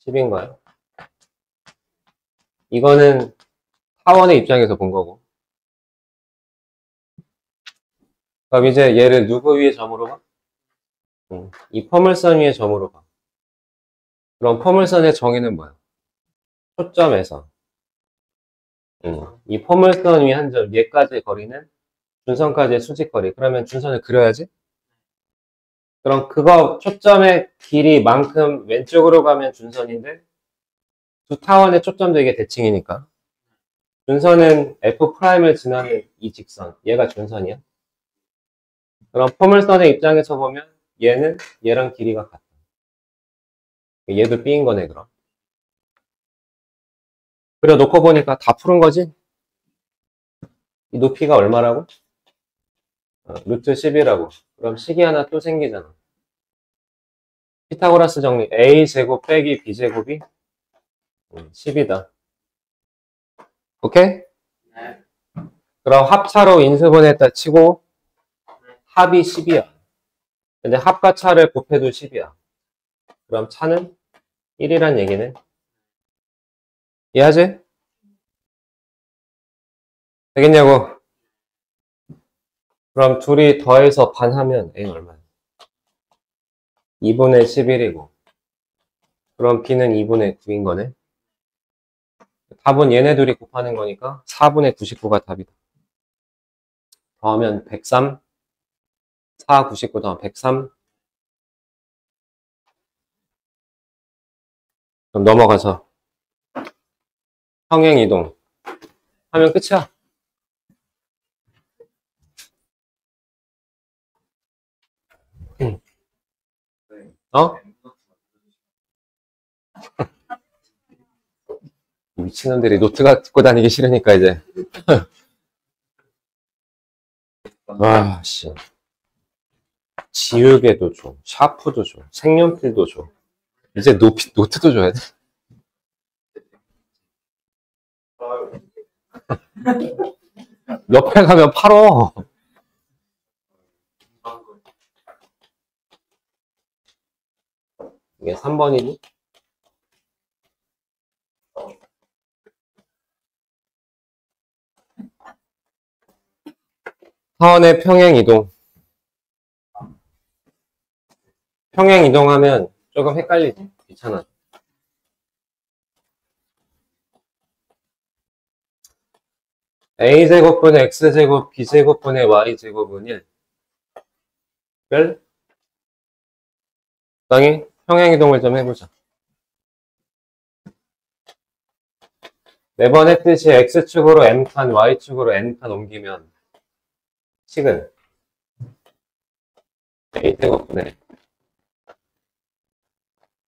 10인 거야. 이거는 타원의 입장에서 본 거고. 그럼 이제 얘를 누구 위에 점으로 봐? 이 포물선 위에 점으로 봐. 그럼 포물선의 정의는 뭐야? 초점에서. 이 포물선 위 한 점, 얘까지의 거리는 준선까지의 수직거리. 그러면 준선을 그려야지? 그럼 그거 초점의 길이만큼 왼쪽으로 가면 준선인데 두 타원의 초점도 이게 대칭이니까 준선은 F'을 지나는 이 직선. 얘가 준선이야. 그럼 포물선의 입장에서 보면 얘는 얘랑 길이가 같아. 얘도 B인 거네, 그럼. 그려놓고 보니까 다 푸른 거지? 이 높이가 얼마라고? 루트 10이라고. 그럼 식이 하나 또 생기잖아. 피타고라스 정리. A제곱 빼기 B제곱이 10이다. 오케이? 네. 그럼 합차로 인수분했다 치고 합이 10이야. 근데 합과 차를 곱해도 10이야. 그럼 차는 1이란 얘기네. 이해하지? 되겠냐고? 그럼 둘이 더해서 반하면 A는 얼마야? 2분의 11이고. 그럼 B는 2분의 9인 거네. 답은 얘네 둘이 곱하는 거니까 4분의 99가 답이다. 더하면 103. 4, 99 더하면 103. 그럼 넘어가서 평행이동 하면 끝이야. 어? 미친놈들이 노트 갖고 다니기 싫으니까 이제. 와, 씨. 지우개도 줘. 샤프도 줘. 색연필도 줘. 이제 노트도 줘야 돼. 옆에 가면 팔어. 이게 3번이니? 타원의 평행이동. 평행이동하면 조금 헷갈리지? 귀찮아. A제곱분의 X제곱, B제곱분의 Y제곱은 1. 별? 적당히 평행이동을 좀 해보자. 매번 했듯이 X축으로 N칸, Y축으로 N칸 옮기면 식은 A제곱분의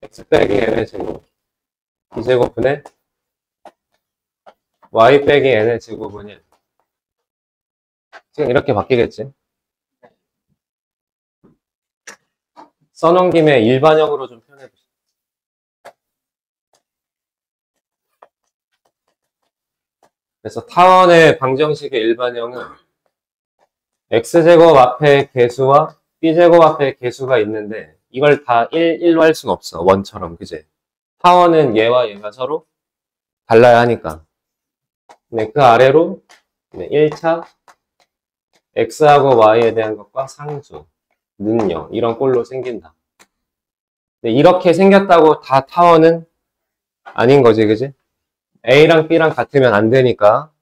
X 빼기 N의 제곱, B제곱분의 Y 빼기 N의 제곱은 1. 지금 이렇게 바뀌겠지? 써놓은 김에 일반형으로 좀 표현해보자. 그래서 타원의 방정식의 일반형은 X제곱 앞에 개수와 B제곱 앞에 개수가 있는데 이걸 다 1로 할 수는 없어. 원처럼, 그지? 타원은 얘와 얘가 서로 달라야 하니까. 네, 그 아래로 1차 X하고 Y에 대한 것과 상수, 능력 이런 꼴로 생긴다. 네, 이렇게 생겼다고 다 타원은 아닌 거지, 그지? A랑 B랑 같으면 안 되니까.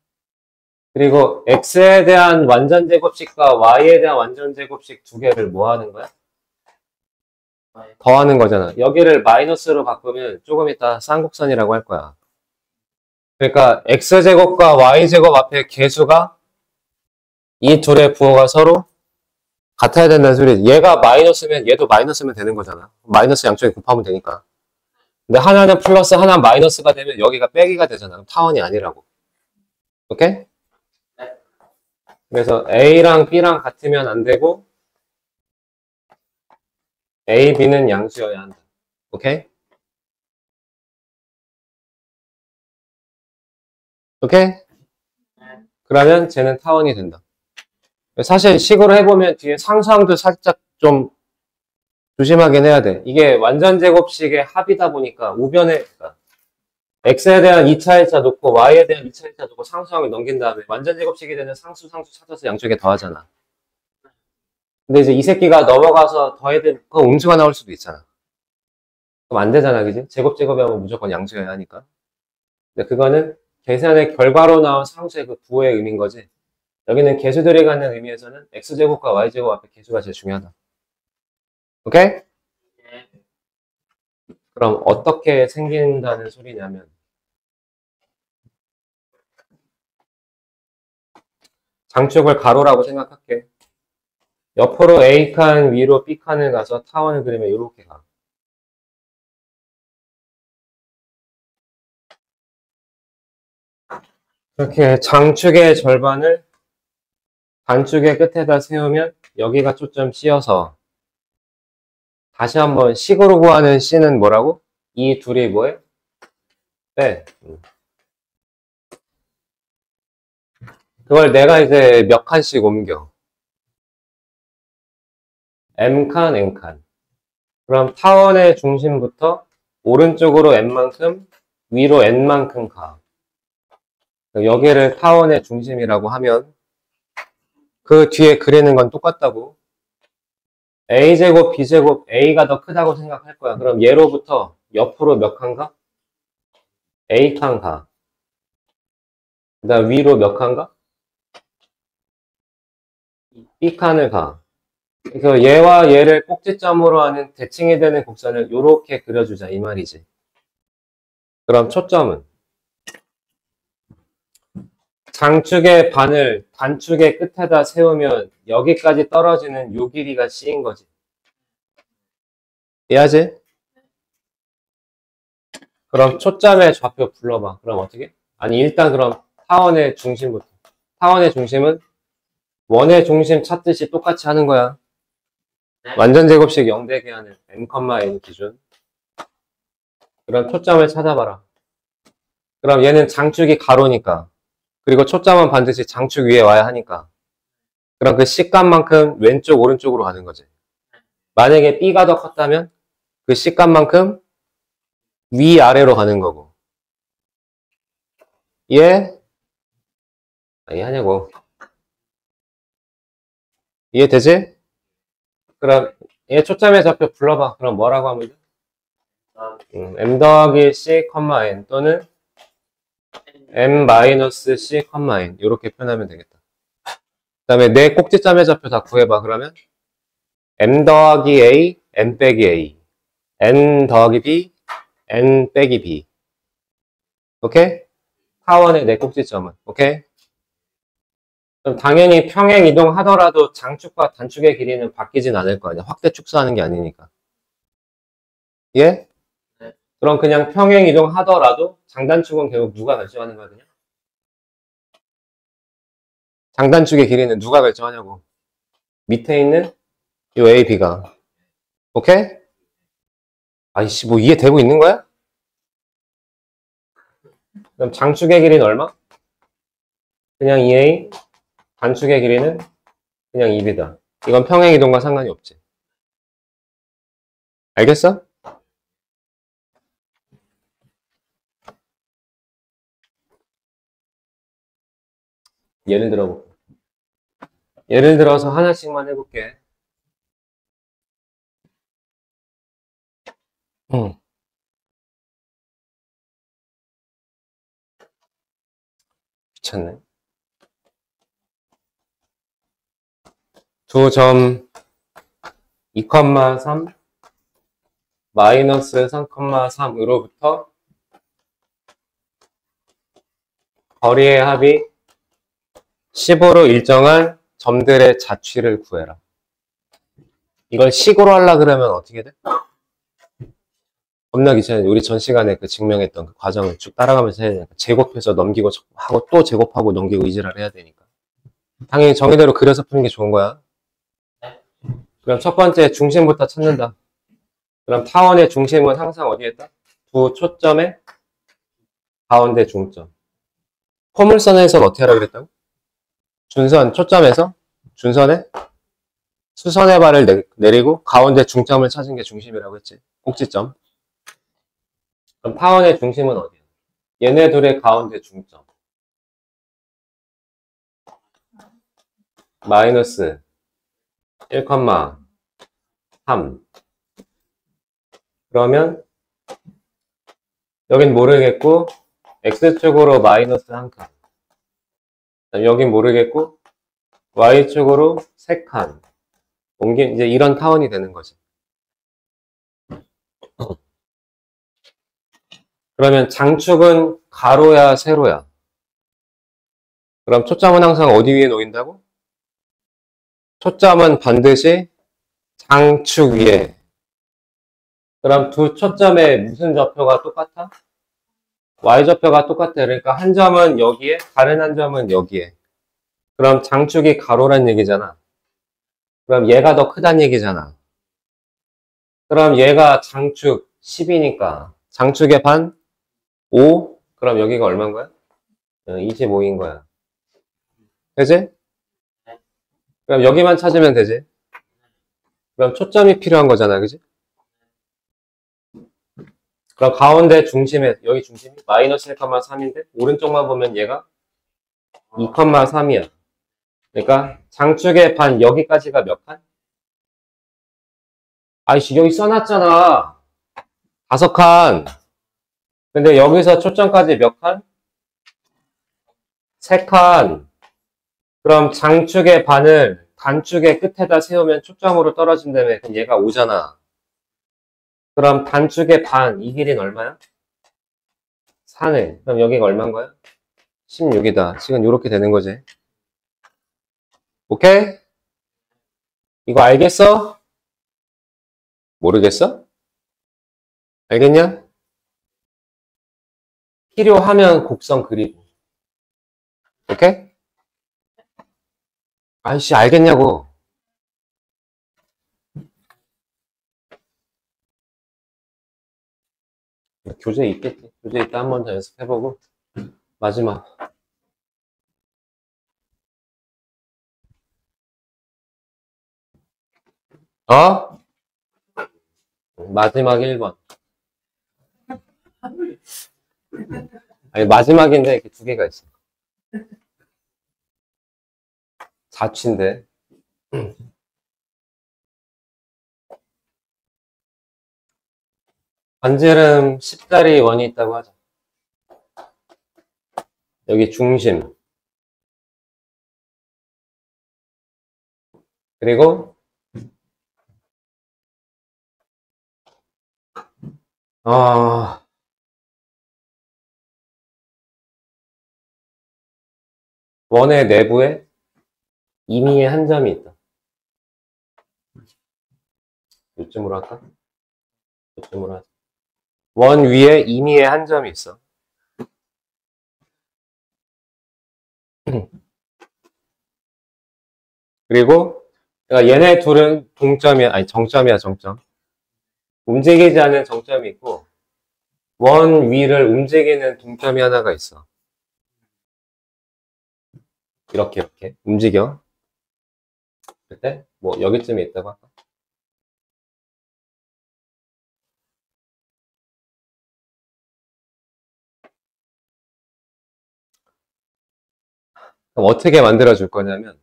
그리고 X에 대한 완전제곱식과 Y에 대한 완전제곱식 두 개를 뭐 하는 거야? 더하는 거잖아. 여기를 마이너스로 바꾸면 조금 이따 쌍곡선이라고 할 거야. 그러니까 X제곱과 Y제곱 앞에 개수가 이 둘의 부호가 서로 같아야 된다는 소리지. 얘가 마이너스면 얘도 마이너스면 되는 거잖아. 마이너스 양쪽에 곱하면 되니까. 근데 하나는 플러스 하나는 마이너스가 되면 여기가 빼기가 되잖아. 그럼 타원이 아니라고. 오케이? 네. 그래서 A랑 B랑 같으면 안 되고 A, B는 양수여야 한다. 오케이? 오케이? 그러면 쟤는 타원이 된다. 사실 식으로 해보면 뒤에 상수항도 살짝 좀 조심하긴 해야 돼. 이게 완전 제곱식의 합이다 보니까 우변에 그러니까 x에 대한 2차 1차 놓고 y에 대한 2차 1차 놓고 상수항을 넘긴 다음에 완전 제곱식이 되는 상수 찾아서 양쪽에 더하잖아. 근데 이제 이 새끼가 넘어가서 더해야 되면 그 음수가 나올 수도 있잖아. 그럼 안 되잖아, 그지? 제곱하면 무조건 양수여야 하니까. 근데 그거는 계산의 결과로 나온 상수의 그 부호의 의미인 거지. 여기는 개수들이 갖는 의미에서는 x제곱과 y제곱 앞에 개수가 제일 중요하다. 오케이? 네. 그럼 어떻게 생긴다는 소리냐면 장축을 가로라고 생각할게. 옆으로 A칸, 위로 B칸을 가서 타원을 그리면 이렇게 가. 이렇게 장축의 절반을 단축의 끝에다 세우면 여기가 초점 C여서 다시 한번 식으로 구하는 C는 뭐라고? 이 둘이 뭐해? 네. 그걸 내가 이제 몇 칸씩 옮겨. M칸, N칸. 그럼 타원의 중심부터 오른쪽으로 N만큼, 위로 N만큼 가. 여기를 타원의 중심이라고 하면 그 뒤에 그리는 건 똑같다고. A제곱, B제곱, A가 더 크다고 생각할 거야. 그럼 얘로부터 옆으로 몇 칸 가? A칸 가. 그 다음 위로 몇 칸 가? B칸을 가. 그래서 얘와 얘를 꼭지점으로 하는 대칭이 되는 곡선을 이렇게 그려주자 이 말이지. 그럼 초점은 장축의 반을 단축의 끝에다 세우면 여기까지 떨어지는 요 길이가 C인 거지. 이해하지? 그럼 초점의 좌표 불러봐. 그럼 어떻게? 아니 일단 그럼 타원의 중심부터. 타원의 중심은 원의 중심 찾듯이 똑같이 하는 거야. 네. 완전 제곱식 0대게 하는 m,n 기준. 그럼 초점을 찾아봐라. 그럼 얘는 장축이 가로니까. 그리고 초점은 반드시 장축 위에 와야 하니까. 그럼 그 C값만큼 왼쪽 오른쪽으로 가는 거지. 만약에 B가 더 컸다면 그 C값만큼 위아래로 가는 거고. 이해? 이해하냐고. 이해되지? 그럼 얘 초점의 좌표 불러봐. 그럼 뭐라고 하면 돼? M 더하기 C, N 또는 M 마이너스 C, N 이렇게 표현하면 되겠다. 그 다음에 내 꼭지점의 좌표 다 구해봐. 그러면 M 더하기 A, N 빼기 A, N 더하기 B, N 빼기 B. 오케이? 타원의 내 꼭지점은. 오케이? 그럼 당연히 평행 이동하더라도 장축과 단축의 길이는 바뀌진 않을 거 아니야. 확대 축소하는 게 아니니까. 예? 네. 그럼 그냥 평행 이동하더라도 장단축은 결국 누가 결정하는 거야, 그냥? 장단축의 길이는 누가 결정하냐고. 밑에 있는 요 A, B가. 오케이? 아이씨, 뭐 이해되고 있는 거야? 그럼 장축의 길이는 얼마? 그냥 2A, 단축의 길이는 그냥 2B다. 이건 평행 이동과 상관이 없지. 알겠어? 예를 들어서 하나씩만 해볼게. 귀찮네. 두 점 2,3 마이너스 3,3으로부터 거리의 합이 15로 일정한 점들의 자취를 구해라. 이걸 식으로 하려 그러면 어떻게 돼? 겁나 귀찮아요. 우리 전 시간에 그 증명했던 그 과정을 쭉 따라가면서 해야 되니까 제곱해서 넘기고 하고 또 제곱하고 넘기고 이지랄 해야 되니까 당연히 정의대로 그려서 푸는 게 좋은 거야. 그럼 첫 번째 중심부터 찾는다. 그럼 타원의 중심은 항상 어디에 있다? 두 초점의 가운데 중점. 포물선에서 어떻게 하라고 그랬다고? 준선, 초점에서 준선에 수선의 발을 내리고 가운데 중점을 찾은 게 중심이라고 했지. 꼭지점. 그럼 타원의 중심은 어디야? 얘네 둘의 가운데 중점. 마이너스 1,3. 그러면 여긴 모르겠고 X축으로 마이너스 1칸. 여긴 모르겠고 Y축으로 3칸. 이제 이런 타원이 되는 거지. 그러면 장축은 가로야, 세로야? 그럼 초점은 항상 어디 위에 놓인다고? 초점은 반드시 장축 위에. 그럼 두 초점의 무슨 좌표가 똑같아? Y좌표가 똑같아. 그러니까 한 점은 여기에, 다른 한 점은 여기에. 그럼 장축이 가로란 얘기잖아. 그럼 얘가 더 크단 얘기잖아. 그럼 얘가 장축 10이니까 장축의 반 5? 그럼 여기가 얼마인 거야? 25인 거야. 되지? 그럼 여기만 찾으면 되지? 그럼 초점이 필요한 거잖아. 그지? 그럼 가운데 중심에, 여기 중심이 마이너스 1,3인데 오른쪽만 보면 얘가 2,3이야. 그러니까 장축의 반 여기까지가 몇 칸? 아이씨, 여기 써놨잖아. 5칸. 근데 여기서 초점까지 몇 칸? 3칸. 그럼 장축의 반을 단축의 끝에다 세우면 초점으로 떨어진다며. 그럼 얘가 5잖아. 그럼 단축의 반, 이 길이는 얼마야? 4네. 그럼 여기가 얼마인 거야? 16이다. 지금 이렇게 되는 거지. 오케이? 이거 알겠어? 모르겠어? 알겠냐? 필요하면 곡선 그리고. 오케이? 아이씨, 알겠냐고. 교재 있겠지. 교재 있다 한 번 더 연습해보고. 마지막. 어? 마지막 1번. 아니, 마지막인데 이렇게 두 개가 있어. 자취인데. 반지름 10짜리 원이 있다고 하자. 여기 중심. 그리고 원의 내부에 임의의 한 점이 있다. 요쯤으로 할까? 요쯤으로 하자. 원 위에 임의의 한 점이 있어. 그리고 그러니까 얘네 둘은 동점이야, 아니 정점이야, 정점. 움직이지 않는 정점이 있고 원 위를 움직이는 동점이 하나가 있어. 이렇게 움직여. 그때 뭐 여기쯤에 있다고 할까? 그럼 어떻게 만들어 줄 거냐면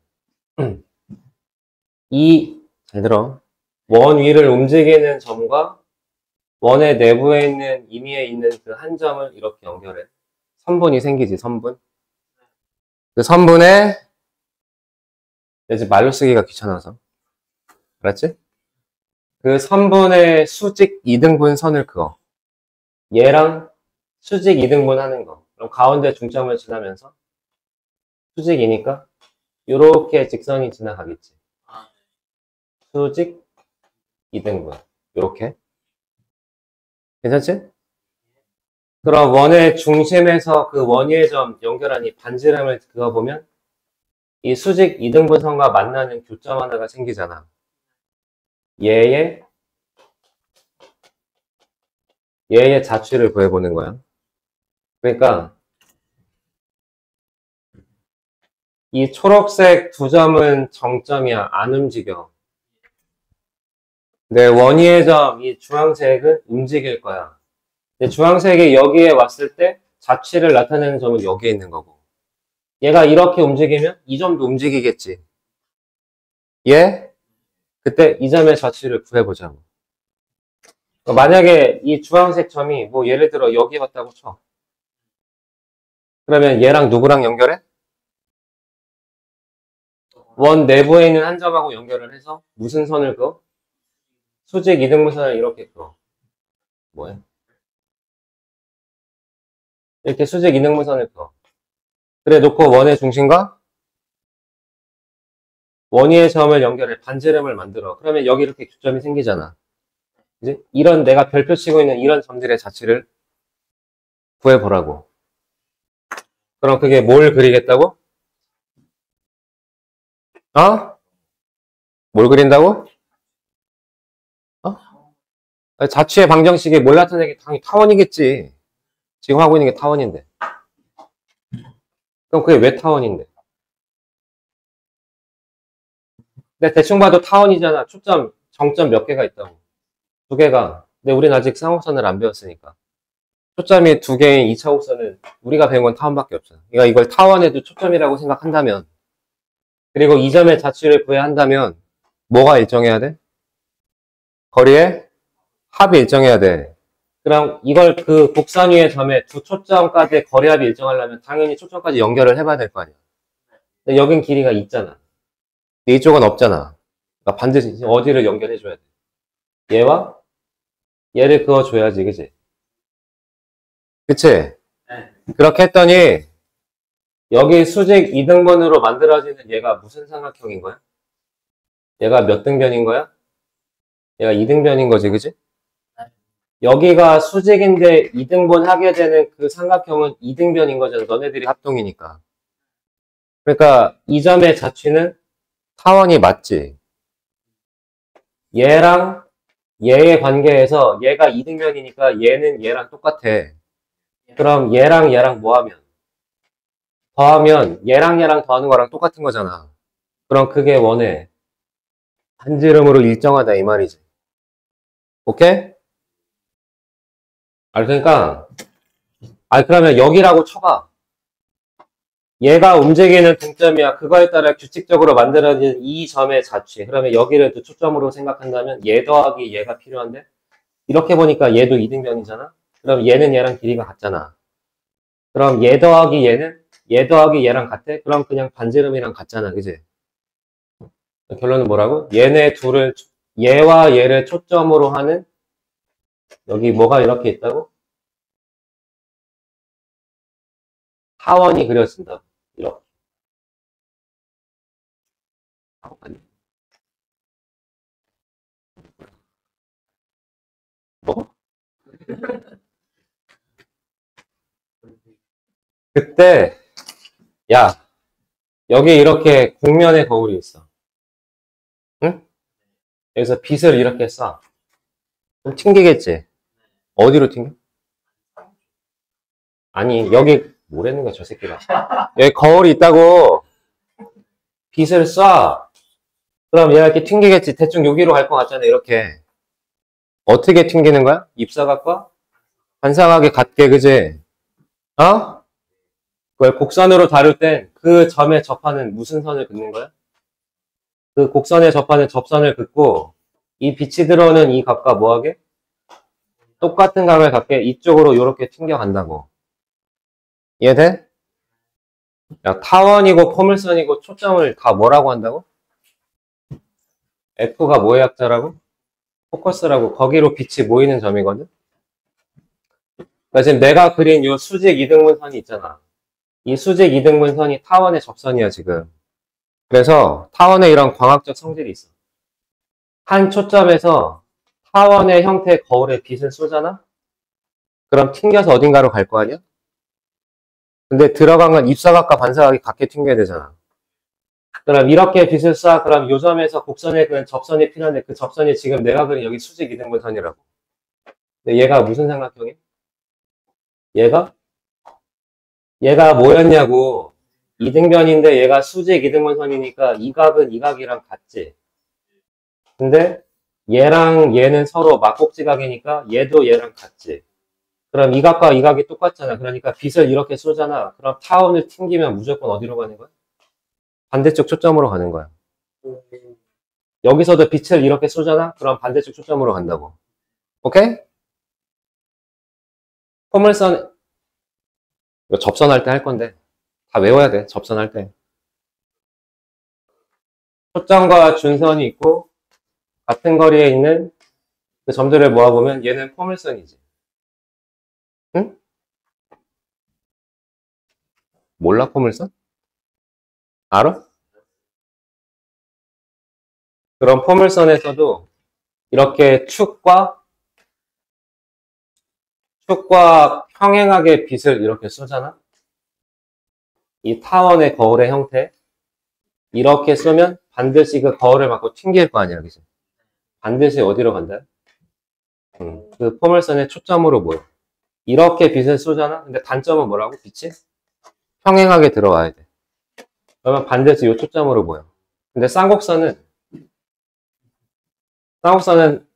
잘 들어. 원 위를 움직이는 점과 원의 내부에 있는 임의에 있는 그 한 점을 이렇게 연결해. 선분이 생기지, 선분. 그 선분에 이제 말로 쓰기가 귀찮아서. 알았지? 그 선분의 수직 2등분 선을 그어. 얘랑 수직 2등분 하는 거. 그럼 가운데 중점을 지나면서 수직이니까 요렇게 직선이 지나가겠지. 수직 2등분. 요렇게. 괜찮지? 그럼 원의 중심에서 그 원위의 점 연결한 이 반지름을 그어보면 이 수직 2등분 선과 만나는 교점 하나가 생기잖아. 얘의 얘의 자취를 구해보는 거야. 그러니까 이 초록색 두 점은 정점이야. 안 움직여. 근데 원위의 점, 이 주황색은 움직일 거야. 근데 주황색이 여기에 왔을 때 자취를 나타내는 점은 여기에 있는 거고. 얘가 이렇게 움직이면 이 점도 움직이겠지. 얘? 그때 이 점의 자취를 구해보자고. 그러니까 만약에 이 주황색 점이 뭐 예를 들어 여기 왔다고 쳐. 그러면 얘랑 누구랑 연결해? 원 내부에 있는 한 점하고 연결을 해서 무슨 선을 그어? 수직 이등분선을 이렇게 그어. 뭐야? 이렇게 수직 이등분선을 그어. 그래 놓고 원의 중심과 원위의 점을 연결해 반지름을 만들어. 그러면 여기 이렇게 교점이 생기잖아. 이제 이런 내가 별표 치고 있는 이런 점들의 자취를 구해보라고. 그럼 그게 뭘 그리겠다고? 어? 뭘 그린다고? 어? 자취의 방정식이 뭘 나타내기 당연히 타원이겠지. 지금 하고 있는 게 타원인데. 그럼 그게 왜 타원인데? 근데 대충 봐도 타원이잖아. 초점, 정점 몇 개가 있다고. 두 개가. 근데 우린 아직 쌍곡선을 안 배웠으니까. 초점이 두 개인 2차 곡선은 우리가 배운 건 타원밖에 없잖아. 그러니까 이걸 타원에도 초점이라고 생각한다면, 그리고 이 점의 자취를 구해야 한다면, 뭐가 일정해야 돼? 거리의 합이 일정해야 돼. 그럼 이걸 그 곡선 위의 점에 두 초점까지의 거리합이 일정하려면 당연히 초점까지 연결을 해봐야 될 거 아니야. 근데 여긴 길이가 있잖아. 근데 이쪽은 없잖아. 그러니까 반드시 어디를 연결해줘야 돼? 얘와 얘를 그어줘야지, 그치? 그치? 네. 그렇게 했더니 여기 수직 2등분으로 만들어지는 얘가 무슨 삼각형인 거야? 얘가 몇 등변인 거야? 얘가 2등변인 거지, 그치? 여기가 수직인데 2등분 하게 되는 그 삼각형은 2등변인 거잖아. 너네들이 합동이니까. 그러니까 이 점의 자취는 타원이 맞지. 얘랑 얘의 관계에서 얘가 2등변이니까 얘는 얘랑 똑같아. 그럼 얘랑 얘랑 뭐 하면? 더하면 얘랑 얘랑 더하는 거랑 똑같은 거잖아. 그럼 그게 원의 반지름으로 일정하다 이 말이지. 오케이? 그러니까 그러면 여기라고 쳐봐. 얘가 움직이는 동점이야. 그거에 따라 규칙적으로 만들어진 이 점의 자취. 그러면 여기를 또 초점으로 생각한다면 얘 더하기 얘가 필요한데 이렇게 보니까 얘도 2등변이잖아. 그럼 얘는 얘랑 길이가 같잖아. 그럼 얘 더하기 얘는 얘 더하기 얘랑 같아? 그럼 그냥 반지름이랑 같잖아. 그지? 결론은 뭐라고? 얘네 둘을 얘와 얘를 초점으로 하는 여기 뭐가 이렇게 있다고? 타원이 그려진다. 이렇게. 뭐? 그때 야 여기 이렇게 국면에 거울이 있어. 응? 여기서 빛을 이렇게 쏴. 그럼 튕기겠지? 어디로 튕겨? 아니 여기 뭐라는 거야 저 새끼가. 여기 거울이 있다고 빛을 쏴. 그럼 얘가 이렇게 튕기겠지. 대충 여기로 갈 것 같잖아 이렇게. 어떻게 튕기는 거야? 입사각과 반사각이 같게 그지? 어? 그걸 곡선으로 다룰 땐 그 점에 접하는 무슨 선을 긋는 거야? 그 곡선에 접하는 접선을 긋고 이 빛이 들어오는 이 각과 뭐하게? 똑같은 각을 갖게 이쪽으로 이렇게 튕겨간다고. 이해돼? 야, 타원이고 포물선이고 초점을 다 뭐라고 한다고? F가 뭐의 약자라고? 포커스라고. 거기로 빛이 모이는 점이거든? 그러니까 지금 내가 그린 이 수직 이등분선이 있잖아. 이 수직 이등분선이 타원의 접선이야, 지금. 그래서 타원에 이런 광학적 성질이 있어. 한 초점에서 타원의 형태의 거울에 빛을 쏘잖아? 그럼 튕겨서 어딘가로 갈 거 아니야? 근데 들어간 건 입사각과 반사각이 같게 튕겨야 되잖아. 그럼 이렇게 빛을 쏴. 그럼 요 점에서 곡선에 그는 접선이 필요한데 그 접선이 지금 내가 그린 여기 수직 이등분선이라고. 근데 얘가 무슨 삼각형이야? 얘가 뭐였냐고. 이등변인데 얘가 수직 이등분선이니까 이 각은 이 각이랑 같지. 근데 얘랑 얘는 서로 막곡지각이니까 얘도 얘랑 같지. 그럼 이 각과 이 각이 똑같잖아. 그러니까 빛을 이렇게 쏘잖아. 그럼 타원을 튕기면 무조건 어디로 가는 거야? 반대쪽 초점으로 가는 거야. 여기서도 빛을 이렇게 쏘잖아. 그럼 반대쪽 초점으로 간다고. 오케이? 포물선 이거 접선할 때 할 건데 다 외워야 돼. 접선할 때. 초점과 준선이 있고 같은 거리에 있는 그 점들을 모아보면 얘는 포물선이지. 응? 몰라 포물선? 알아? 그럼 포물선에서도 이렇게 축과 평행하게 빛을 이렇게 쏘잖아. 이 타원의 거울의 형태 이렇게 쏘면 반드시 그 거울을 맞고 튕길 거 아니야, 그지? 반드시 어디로 간다? 그 포물선의 초점으로 모여. 이렇게 빛을 쏘잖아. 근데 단점은 뭐라고? 빛이 평행하게 들어와야 돼. 그러면 반드시 이 초점으로 모여. 근데 쌍곡선은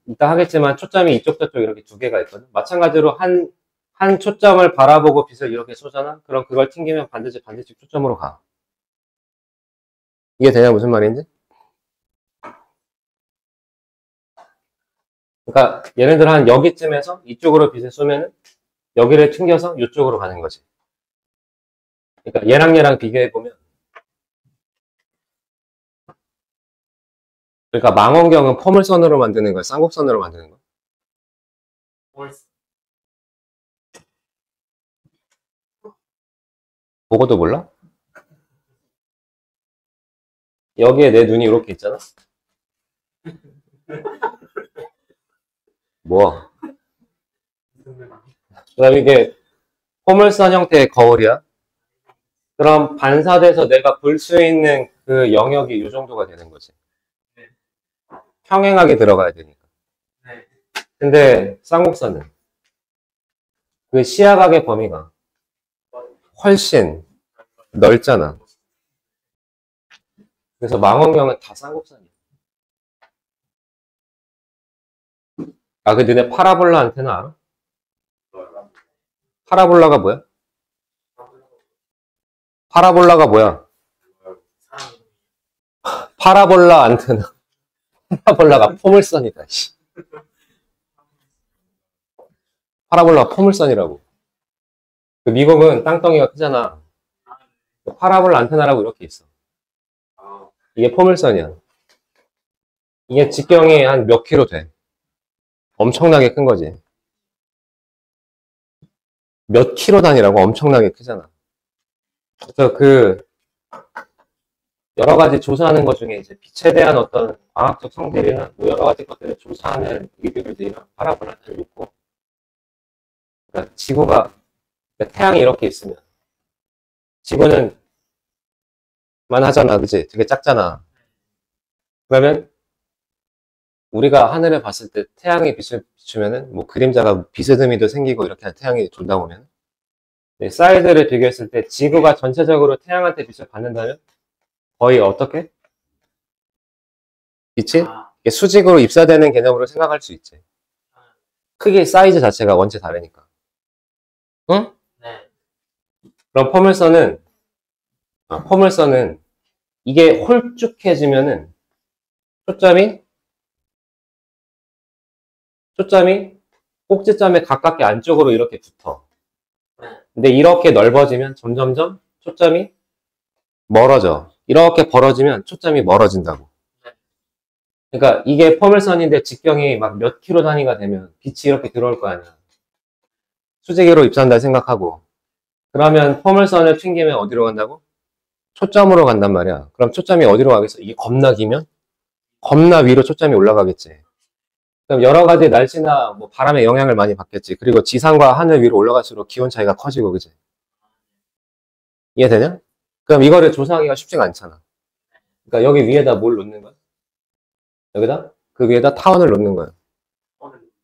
이따 하겠지만 초점이 이쪽 저쪽 이렇게 두 개가 있거든. 마찬가지로 한 초점을 바라보고 빛을 이렇게 쏘잖아. 그럼 그걸 튕기면 반드시 반대쪽 초점으로 가. 이게 되냐 무슨 말인지? 그러니까 얘네들 한 여기쯤에서 이쪽으로 빛을 쏘면 여기를 튕겨서 이쪽으로 가는 거지. 그러니까 얘랑 비교해 보면 그러니까 망원경은 포물선으로 만드는 거야, 쌍곡선으로 만드는 거야? 보고도 몰라? 여기에 내 눈이 이렇게 있잖아? 뭐? 그 다음에 이게 포물선 형태의 거울이야. 그럼 반사돼서 내가 볼 수 있는 그 영역이 이 정도가 되는 거지. 평행하게 들어가야 되니까. 근데 쌍곡선은 그 시야각의 범위가 훨씬 넓잖아. 그래서 망원경은 다 쌍곡선이야. 아, 그 너네 파라볼라 안테나 알아? 파라볼라가 뭐야? 파라볼라가 뭐야? 파라볼라 안테나. 파라볼라가 포물선이다. 씨. 파라볼라가 포물선이라고. 그 미국은 땅덩이가 크잖아. 파라볼라 안테나라고 이렇게 있어. 이게 포물선이야. 이게 직경이 한 몇 킬로 돼. 엄청나게 큰 거지. 몇 킬로 단위라고 엄청나게 크잖아. 그래서 그 여러 가지 조사하는 것 중에 이제 빛에 대한 어떤 과학적 성질이나 뭐 여러 가지 것들을 조사하는 리뷰들이나 파라볼라를 놓고 그러니까 지구가 그러니까 태양이 이렇게 있으면 지구는 만하잖아, 그치? 되게 작잖아. 그러면 우리가 하늘을 봤을 때 태양의 빛을 비추면은 뭐 그림자가 비스듬히도 생기고 이렇게 태양이 돌다 보면 사이즈를 비교했을 때 지구가 전체적으로 태양한테 빛을 받는다면 거의 어떻게? 빛이 이게 수직으로 입사되는 개념으로 생각할 수 있지. 크기 사이즈 자체가 원체 다르니까. 응? 네. 그럼 포물선은 이게 홀쭉해지면은 초점이 꼭지점에 가깝게 안쪽으로 이렇게 붙어. 근데 이렇게 넓어지면 점점점 초점이 멀어져. 이렇게 벌어지면 초점이 멀어진다고. 그러니까 이게 포물선인데 직경이 막 몇 킬로 단위가 되면 빛이 이렇게 들어올 거 아니야. 수직으로 입산다 생각하고. 그러면 포물선을 튕기면 어디로 간다고? 초점으로 간단 말이야. 그럼 초점이 어디로 가겠어? 이게 겁나 기면? 겁나 위로 초점이 올라가겠지. 그럼 여러 가지 날씨나 뭐 바람의 영향을 많이 받겠지. 그리고 지상과 하늘 위로 올라갈수록 기온 차이가 커지고, 그지? 이해되냐? 그럼 이거를 조사하기가 쉽지가 않잖아. 그러니까 여기 위에다 뭘 놓는 거야? 여기다? 그 위에다 타원을 놓는 거야.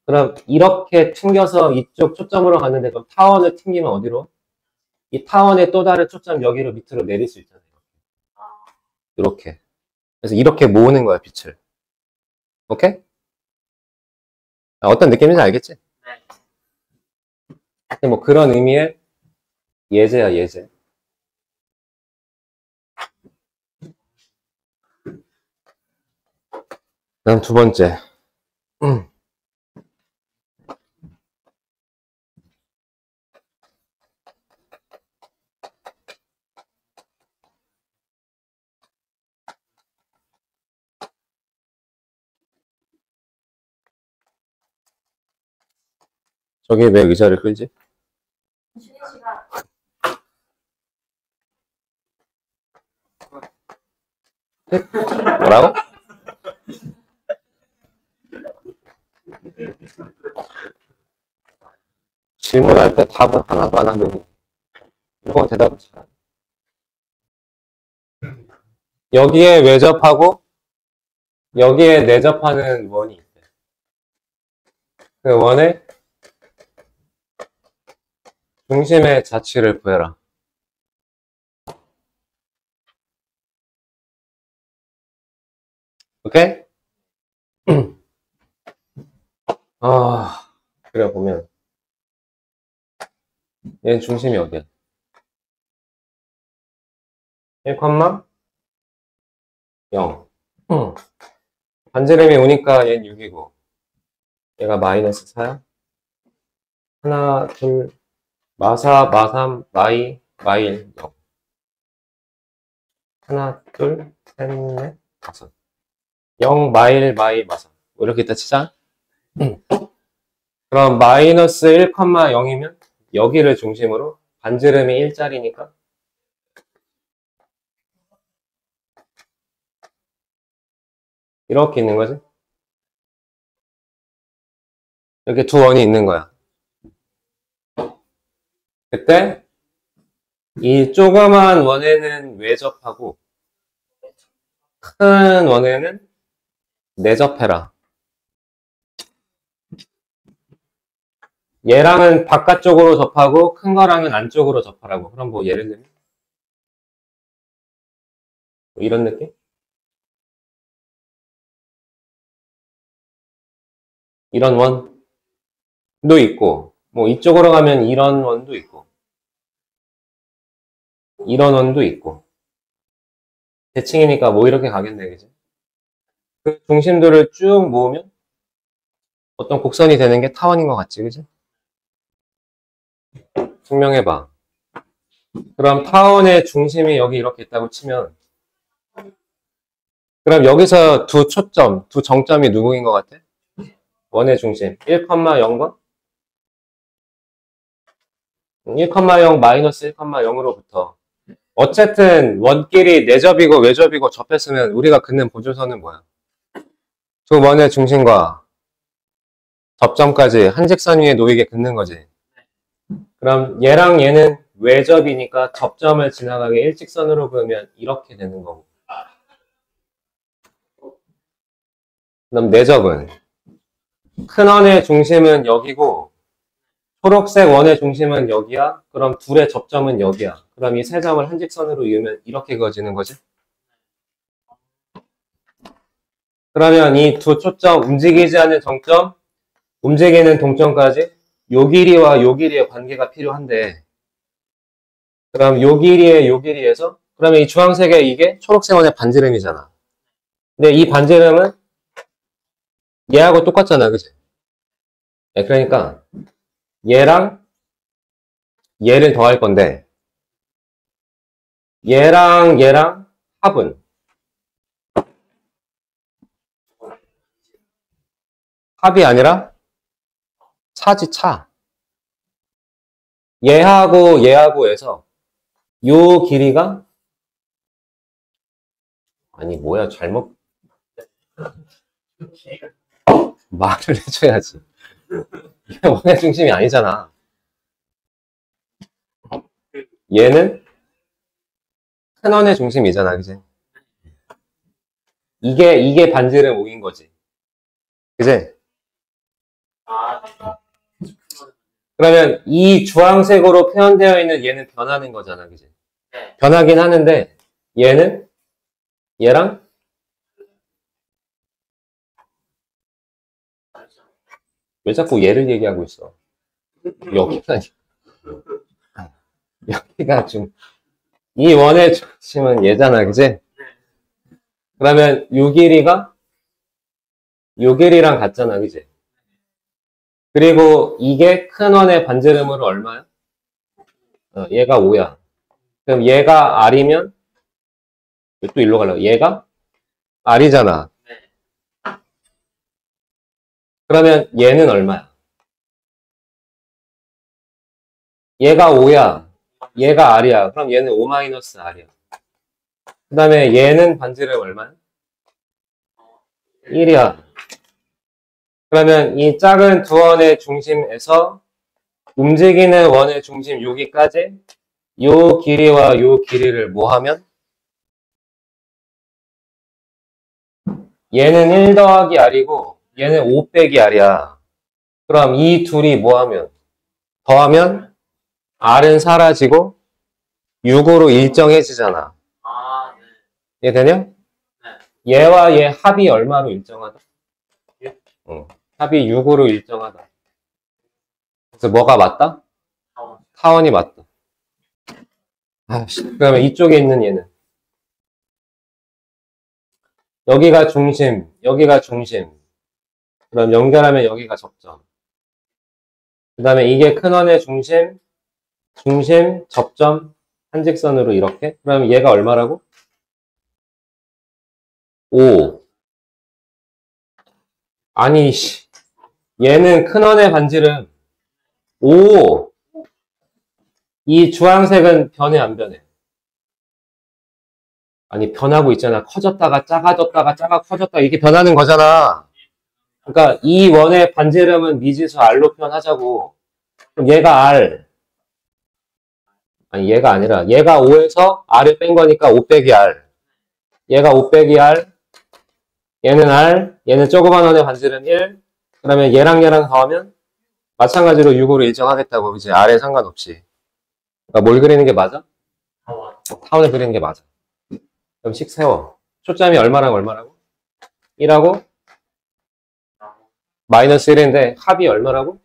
그럼 이렇게 튕겨서 이쪽 초점으로 갔는데 그럼 타원을 튕기면 어디로? 이 타원의 또 다른 초점 여기로 밑으로 내릴 수 있잖아요. 이렇게. 그래서 이렇게 모으는 거야, 빛을. 오케이? 어떤 느낌인지 알겠지? 네. 뭐 그런 의미의 예제야, 예제. 그다음 두 번째. 저기 왜 의자를 끌지? 쉬는 시간. 뭐라고? 질문할 때 답은 하나도 안 하더니 이거 대답을 잘. 여기에 외접하고 여기에 내접하는 원이 있대. 그 원의 중심의 자취를 구해라. 오케이? 그래 보면 얘는 중심이 어디야? 1,0. 반지름이 오니까 얘는 6이고 얘가 마이너스 4야. 하나, 둘, 마사, 마삼, 마이, 마일, 0. 하나, 둘, 셋, 넷, 다섯. 0, 마일, 마이, 마삼. 뭐 이렇게 있다 치자. 그럼 마이너스 1,0이면 여기를 중심으로 반지름이 1짜리니까 이렇게 있는 거지. 이렇게 두 원이 있는 거야. 그때 이 조그만 원에는 외접하고 큰 원에는 내접해라. 얘랑은 바깥쪽으로 접하고 큰 거랑은 안쪽으로 접하라고. 그럼 뭐 예를 들면 뭐 이런 느낌? 이런 원도 있고 뭐 이쪽으로 가면 이런 원도 있고 이런 원도 있고 대칭이니까 뭐 이렇게 가겠네, 그지? 그 중심들을 쭉 모으면 어떤 곡선이 되는 게 타원인 것 같지, 그지? 증명해봐. 그럼 타원의 중심이 여기 이렇게 있다고 치면 그럼 여기서 두 초점, 두 정점이 누구인 것 같아? 원의 중심 1,0번 1,0 마이너스 1,0으로부터 어쨌든 원끼리 내접이고 외접이고 접했으면 우리가 긋는 보조선은 뭐야? 두 원의 중심과 접점까지 한 직선 위에 놓이게 긋는 거지. 그럼 얘랑 얘는 외접이니까 접점을 지나가게 일직선으로 그으면 이렇게 되는 거고. 그럼 내접은 큰 원의 중심은 여기고 초록색 원의 중심은 여기야. 그럼 둘의 접점은 여기야. 그럼 이 세 점을 한 직선으로 이으면 이렇게 그어지는 거지. 그러면 이 두 초점 움직이지 않는 정점, 움직이는 동점까지 요 길이와 요 길이의 관계가 필요한데 그럼 요 길이에 요 길이에서 그러면 이 주황색의 이게 초록색 원의 반지름이잖아. 근데 이 반지름은 얘하고 똑같잖아, 그치? 네, 그러니까 얘랑 얘를 더할 건데 얘랑 얘랑 합은 합이 아니라 차지 차. 얘하고 얘하고 해서 요 길이가 아니 뭐야 잘못 말을 해줘야지. 이게 원의 중심이 아니잖아. 얘는 큰 원의 중심이잖아, 그지? 이게 반지름 5인 거지. 그지? 아, 그러면 이 주황색으로 표현되어 있는 얘는 변하는 거잖아, 그지? 네. 변하긴 하는데 얘는 얘랑 왜 자꾸 얘를 얘기하고 있어? 여기가 좀 이 원의 중심은 얘잖아, 그지? 그러면 요 길이가 요 길이랑 같잖아, 그지? 그리고 이게 큰 원의 반지름으로 얼마야? 얘가 5야. 그럼 얘가 R이면 또 일로 가려고. 얘가 R이잖아. 네. 그러면 얘는 얼마야? 얘가 5야. 얘가 R이야. 그럼 얘는 5-R이야. 그 다음에 얘는 반지름 얼마야? 1이야. 그러면 이 작은 두 원의 중심에서 움직이는 원의 중심 여기까지 요 길이와 요 길이를 뭐 하면? 얘는 1 더하기 R이고 얘는 5 빼기 R이야. 그럼 이 둘이 뭐 하면? 더하면 R은 사라지고 6으로 일정해지잖아. 아, 네. 이해되냐? 얘와 얘 합이 얼마로 일정하다? 합이 6으로 일정하다. 그래서 뭐가 맞다? 타원. 타원이 맞다. 그러면 이쪽에 있는 얘는 여기가 중심, 여기가 중심. 그럼 연결하면 여기가 접점. 그 다음에 이게 큰 원의 중심, 중심, 접점, 한 직선으로 이렇게. 그러면 얘가 얼마라고? 5. 아니, 얘는 큰 원의 반지름 5. 이 주황색은 변해, 안 변해? 아니, 변하고 있잖아. 커졌다가 작아졌다가 커졌다가 이게 변하는 거잖아. 그러니까 이 원의 반지름은 미지수 R로 표현하자고. 그럼 얘가 R. 아니, 얘가 아니라 얘가 5에서 R을 뺀 거니까 5 빼기 R. 얘가 5 빼기 R. 얘는 R. 얘는 조그만 원의 반지름 1. 그러면 얘랑 더하면 마찬가지로 6으로 일정하겠다고. 그치? R에 상관없이. 그러니까 뭘 그리는 게 맞아? 타원. 타원을 그리는 게 맞아. 그럼 식 세워. 초점이 얼마랑 얼마라고? 1하고 마이너스 1인데 합이 얼마라고?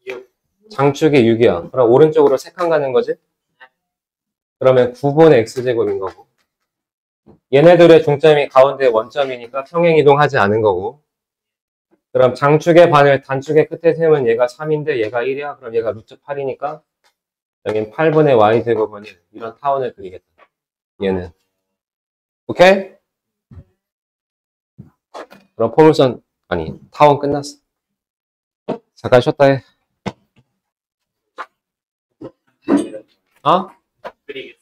6. 장축이 6이야. 그럼 오른쪽으로 3칸 가는 거지? 그러면 9분의 x제곱인 거고. 얘네들의 중점이 가운데 원점이니까 평행이동하지 않은 거고. 그럼 장축의 반을 단축의 끝에 세우면 얘가 3인데 얘가 1이야. 그럼 얘가 루트 8이니까 여긴 8분의 y제곱은 1. 이런 타원을 그리겠다. 얘는. 오케이? 그럼 포물선, 아니, 타원 끝났어. 잠깐 쉬었다 해. 어? 그리기.